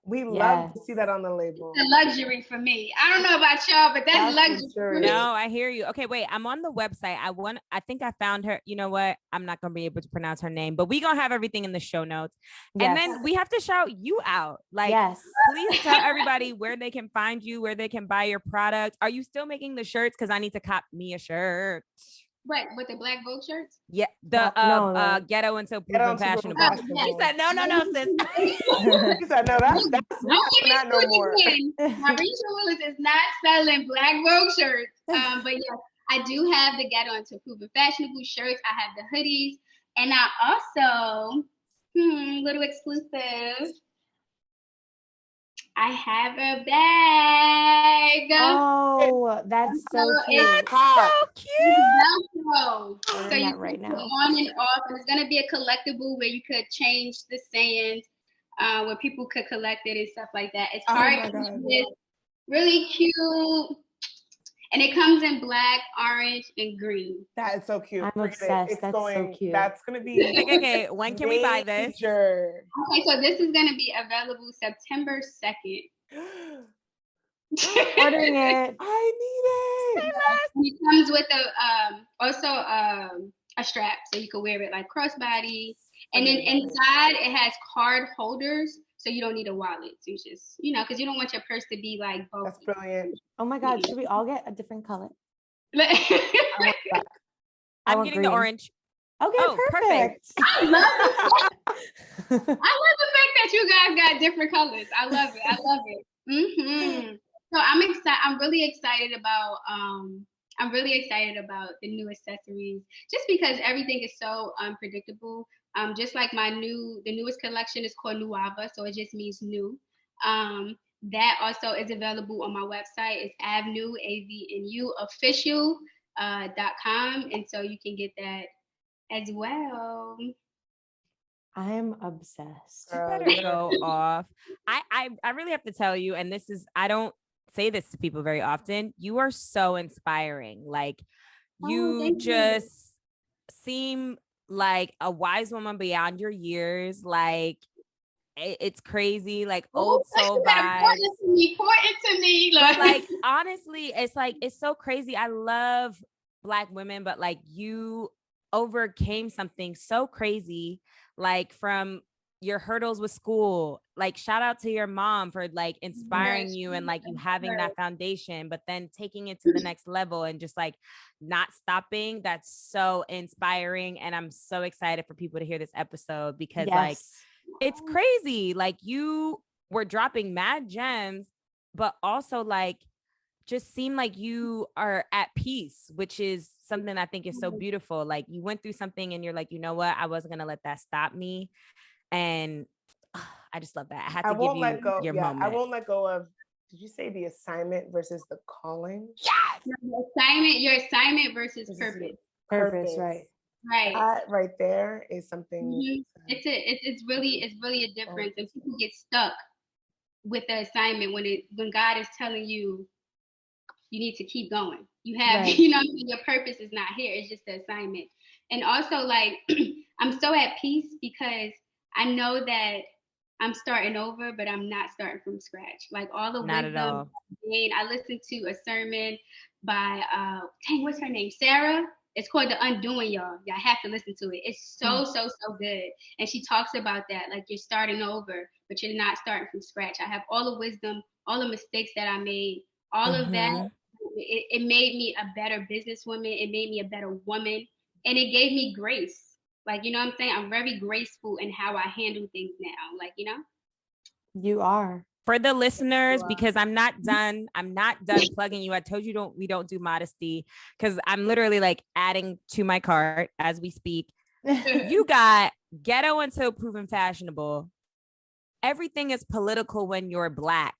B: We love to see that on the label.
D: It's a luxury for me. I don't know about y'all, but that's luxury for me.
A: No, I hear you. Okay, wait. I'm on the website. I think I found her. You know what? I'm not gonna be able to pronounce her name, but we gonna have everything in the show notes. Yes. And then we have to shout you out. Like, please tell everybody where they can find you, where they can buy your products. Are you still making the shirts? Because I need to cop me a shirt.
D: What, with the Black Vogue shirts?
A: Yeah, the Ghetto Until Proven Fashionable. He said, no, sis.
B: He said, no, that's not no more.
D: Nareasha Willis is not selling Black Vogue shirts. But yeah, I do have the Ghetto Until Proven Fashionable shirts. I have the hoodies. And I also, little exclusive, I have a bag.
C: Oh, that's so cute.
A: That's so cute.
D: So you can
C: right now.
D: on and off, and it's gonna be a collectible where you could change the sayings, where people could collect it and stuff like that. It's hard, it's really cute, and it comes in black, orange, and green.
B: That is so cute.
C: I'm obsessed. That's so cute.
B: That's gonna be
A: okay. When can we buy this?
D: Okay, so this is gonna be available September 2nd.
C: Ordering it.
B: I need it.
D: It comes with a strap, so you can wear it like crossbody. And then inside it has card holders, so you don't need a wallet. So you just, because you don't want your purse to be like bulky.
B: That's brilliant.
C: Oh my God, should we all get a different color?
A: I'm getting the orange.
C: Okay, perfect.
D: I love it. I love the fact that you guys got different colors. I love it. I love it. Mm-hmm. So I'm excited. I'm really excited about the new accessories, just because everything is so unpredictable. Just like the newest collection is called Nuova, so it just means new. That also is available on my website. It's AVNU, AVNU official.com, and so you can get that as well.
C: I'm obsessed.
A: You better go off. I really have to tell you, and I don't say this to people very often. You are so inspiring. Like you just seem like a wise woman beyond your years. Like it's crazy, like old soul vibes.
D: Important to me.
A: But like honestly, it's so crazy. I love Black women, but like you overcame something so crazy, like from your hurdles with school. Like shout out to your mom for like inspiring you and like you having that foundation, but then taking it to the next level and just like not stopping. That's so inspiring, and I'm so excited for people to hear this episode because like it's crazy. Like you were dropping mad gems, but also like just seem like you are at peace, which is something I think is so beautiful. Like you went through something and you're like, you know what? I wasn't going to let that stop me. And I just love that. I had to give you your moment.
B: I won't let go of, did you say the assignment versus the calling?
D: Yes. Your assignment versus purpose.
C: Purpose, right.
D: Right.
B: That right there is something.
D: Mm-hmm. It's really a difference, and people get stuck with the assignment when God is telling you need to keep going. You have, your purpose is not here. It's just the assignment. And also, like, I'm so at peace because I know that I'm starting over, but I'm not starting from scratch. Like all the wisdom I listened to a sermon by what's her name? Sarah. It's called The Undoing, y'all. Y'all have to listen to it. It's so good. And she talks about that. Like you're starting over, but you're not starting from scratch. I have all the wisdom, all the mistakes that I made, all of that. It made me a better businesswoman. It made me a better woman. And it gave me grace. Like, you know what I'm saying? I'm very graceful in how I handle things now. Like,
C: You are.
A: For the listeners, because I'm not done plugging you. I told you we don't do modesty because I'm literally like adding to my cart as we speak. You got Ghetto Until Proven Fashionable. Everything is political when you're Black.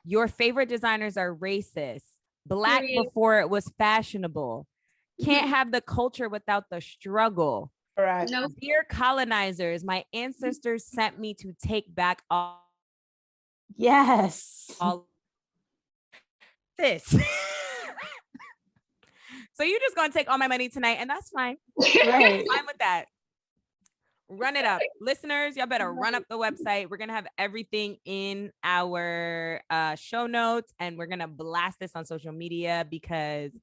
A: Your favorite designers are racist. Black before it was fashionable. Can't have the culture without the struggle.
B: Correct.
A: No. Dear colonizers, my ancestors sent me to take back all.
C: Yes.
A: All this. So you're just gonna take all my money tonight, and that's fine.
C: Right.
A: Fine with that. Run it up. Listeners, y'all better run up the website. We're gonna have everything in our show notes, and we're gonna blast this on social media because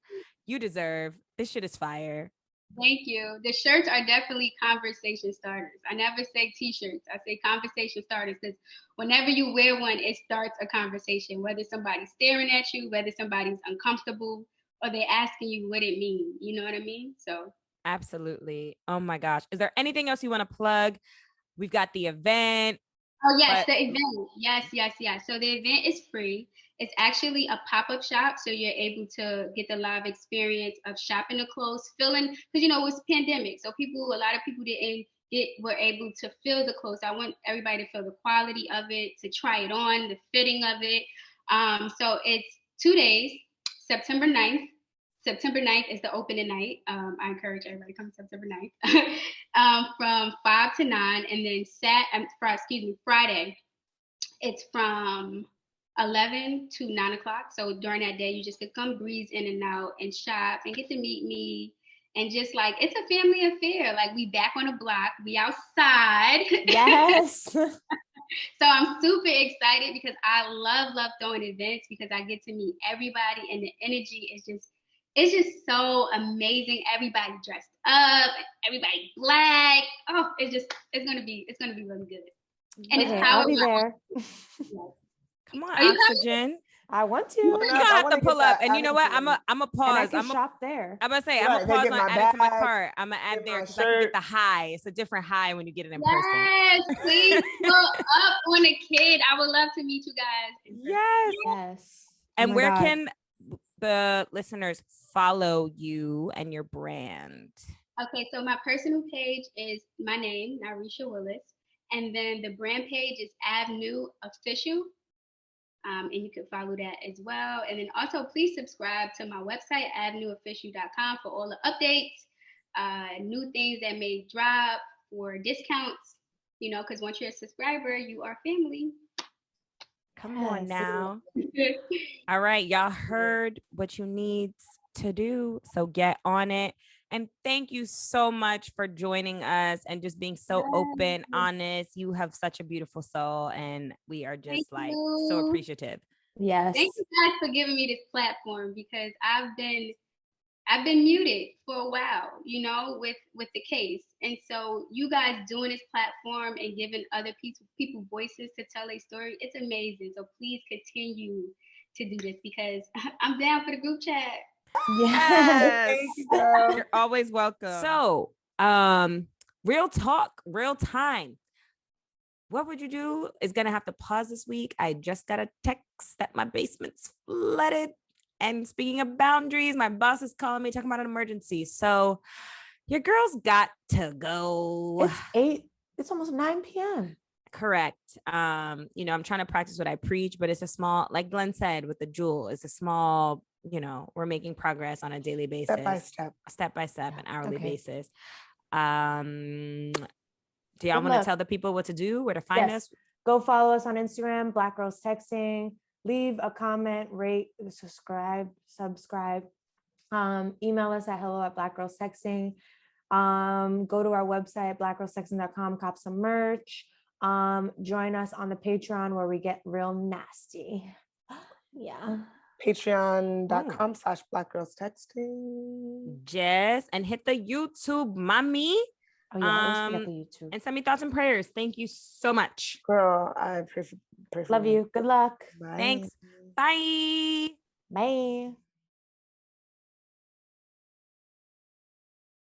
A: you deserve this. Shit is fire.
D: Thank you. The shirts are definitely conversation starters. I never say t-shirts. I say conversation starters because whenever you wear one, it starts a conversation, whether somebody's staring at you, whether somebody's uncomfortable, or they're asking you what it means. You know what I mean? So
A: absolutely. Oh my gosh. Is there anything else you want to plug? We've got the event.
D: Oh, yes, the event. Yes. So the event is free. It's actually a pop-up shop, so you're able to get the live experience of shopping the clothes, feeling, because, it was pandemic. So a lot of people were able to feel the clothes. I want everybody to feel the quality of it, to try it on, the fitting of it. So it's 2 days, September 9th. September 9th is the opening night. I encourage everybody to come September 9th from 5 to 9. And then Friday, it's from 11 to 9 o'clock. So during that day, you just could come breeze in and out and shop and get to meet me. And just like, it's a family affair. Like we back on the block, we outside.
C: Yes.
D: So I'm super excited because I love throwing events because I get to meet everybody and the energy is just so amazing. Everybody dressed up, everybody Black. Oh, it's gonna be really good. And it's powered.
C: I'll be there.
A: Come on, Oxygen.
C: I want to.
A: We're gonna have to pull up, and you know what? I'm a pause.
C: And I can shop there.
A: I'm gonna say I'm
B: Right,
A: gonna pause
B: get
A: on
B: my
A: add it to my
B: bag,
A: cart. I'm gonna add
B: get
A: there
B: my
A: because I can get
B: shirt.
A: the high. It's a different high when you get it in person.
D: Yes, please go up on a kid. I would love to meet you guys.
A: Yes.
C: Yes.
A: And
C: Oh my
A: where
C: God.
A: can the listeners follow you and your brand?
D: Okay, so my personal page is my name, Nareasha Willis. And then the brand page is AVNU Official. And you can follow that as well. And then also please subscribe to my website, avenueofficial.com, for all the updates, new things that may drop, or discounts, you know, because once you're a subscriber, you are family.
A: Come on now. All right, y'all heard what you need to do, so get on it. And thank you so much for joining us and just being so open, honest. You have such a beautiful soul, and we are just so appreciative.
C: Yes.
D: Thank you guys for giving me this platform, because I've been muted for a while, you know, with the case. And so you guys doing this platform and giving other people voices to tell their story, it's amazing. So please continue to do this, because I'm down for the group chat.
A: Yes.
B: Thank you, girl.
A: You're always welcome. So, real talk, real time. What would you do? Is gonna have to pause this week. I just got a text that my basement's flooded. And speaking of boundaries, my boss is calling me talking about an emergency. So your girl's got to go.
C: It's 8. It's almost 9 p.m.
A: Correct. You know, I'm trying to practice what I preach, but it's a small, like Glenn said, with the jewel, it's a small, you know, we're making progress on a daily basis. Step by step, an hourly basis. Do y'all want to tell the people what to do, where to find us?
C: Go follow us on Instagram, Black Girls Texting. Leave a comment, rate, subscribe. Email us at hello@blackgirlstexting. Go to our website, blackgirlstexting.com, cop some merch. Join us on the Patreon, where we get real nasty. Yeah.
B: Patreon.com/blackgirlstexting.
A: Jess, and hit the YouTube, mommy.
C: Oh yeah, the YouTube.
A: And send me thoughts and prayers. Thank you so much.
B: Girl, I appreciate.
C: Love you. Good luck.
B: Bye.
A: Thanks. Bye.
C: Bye.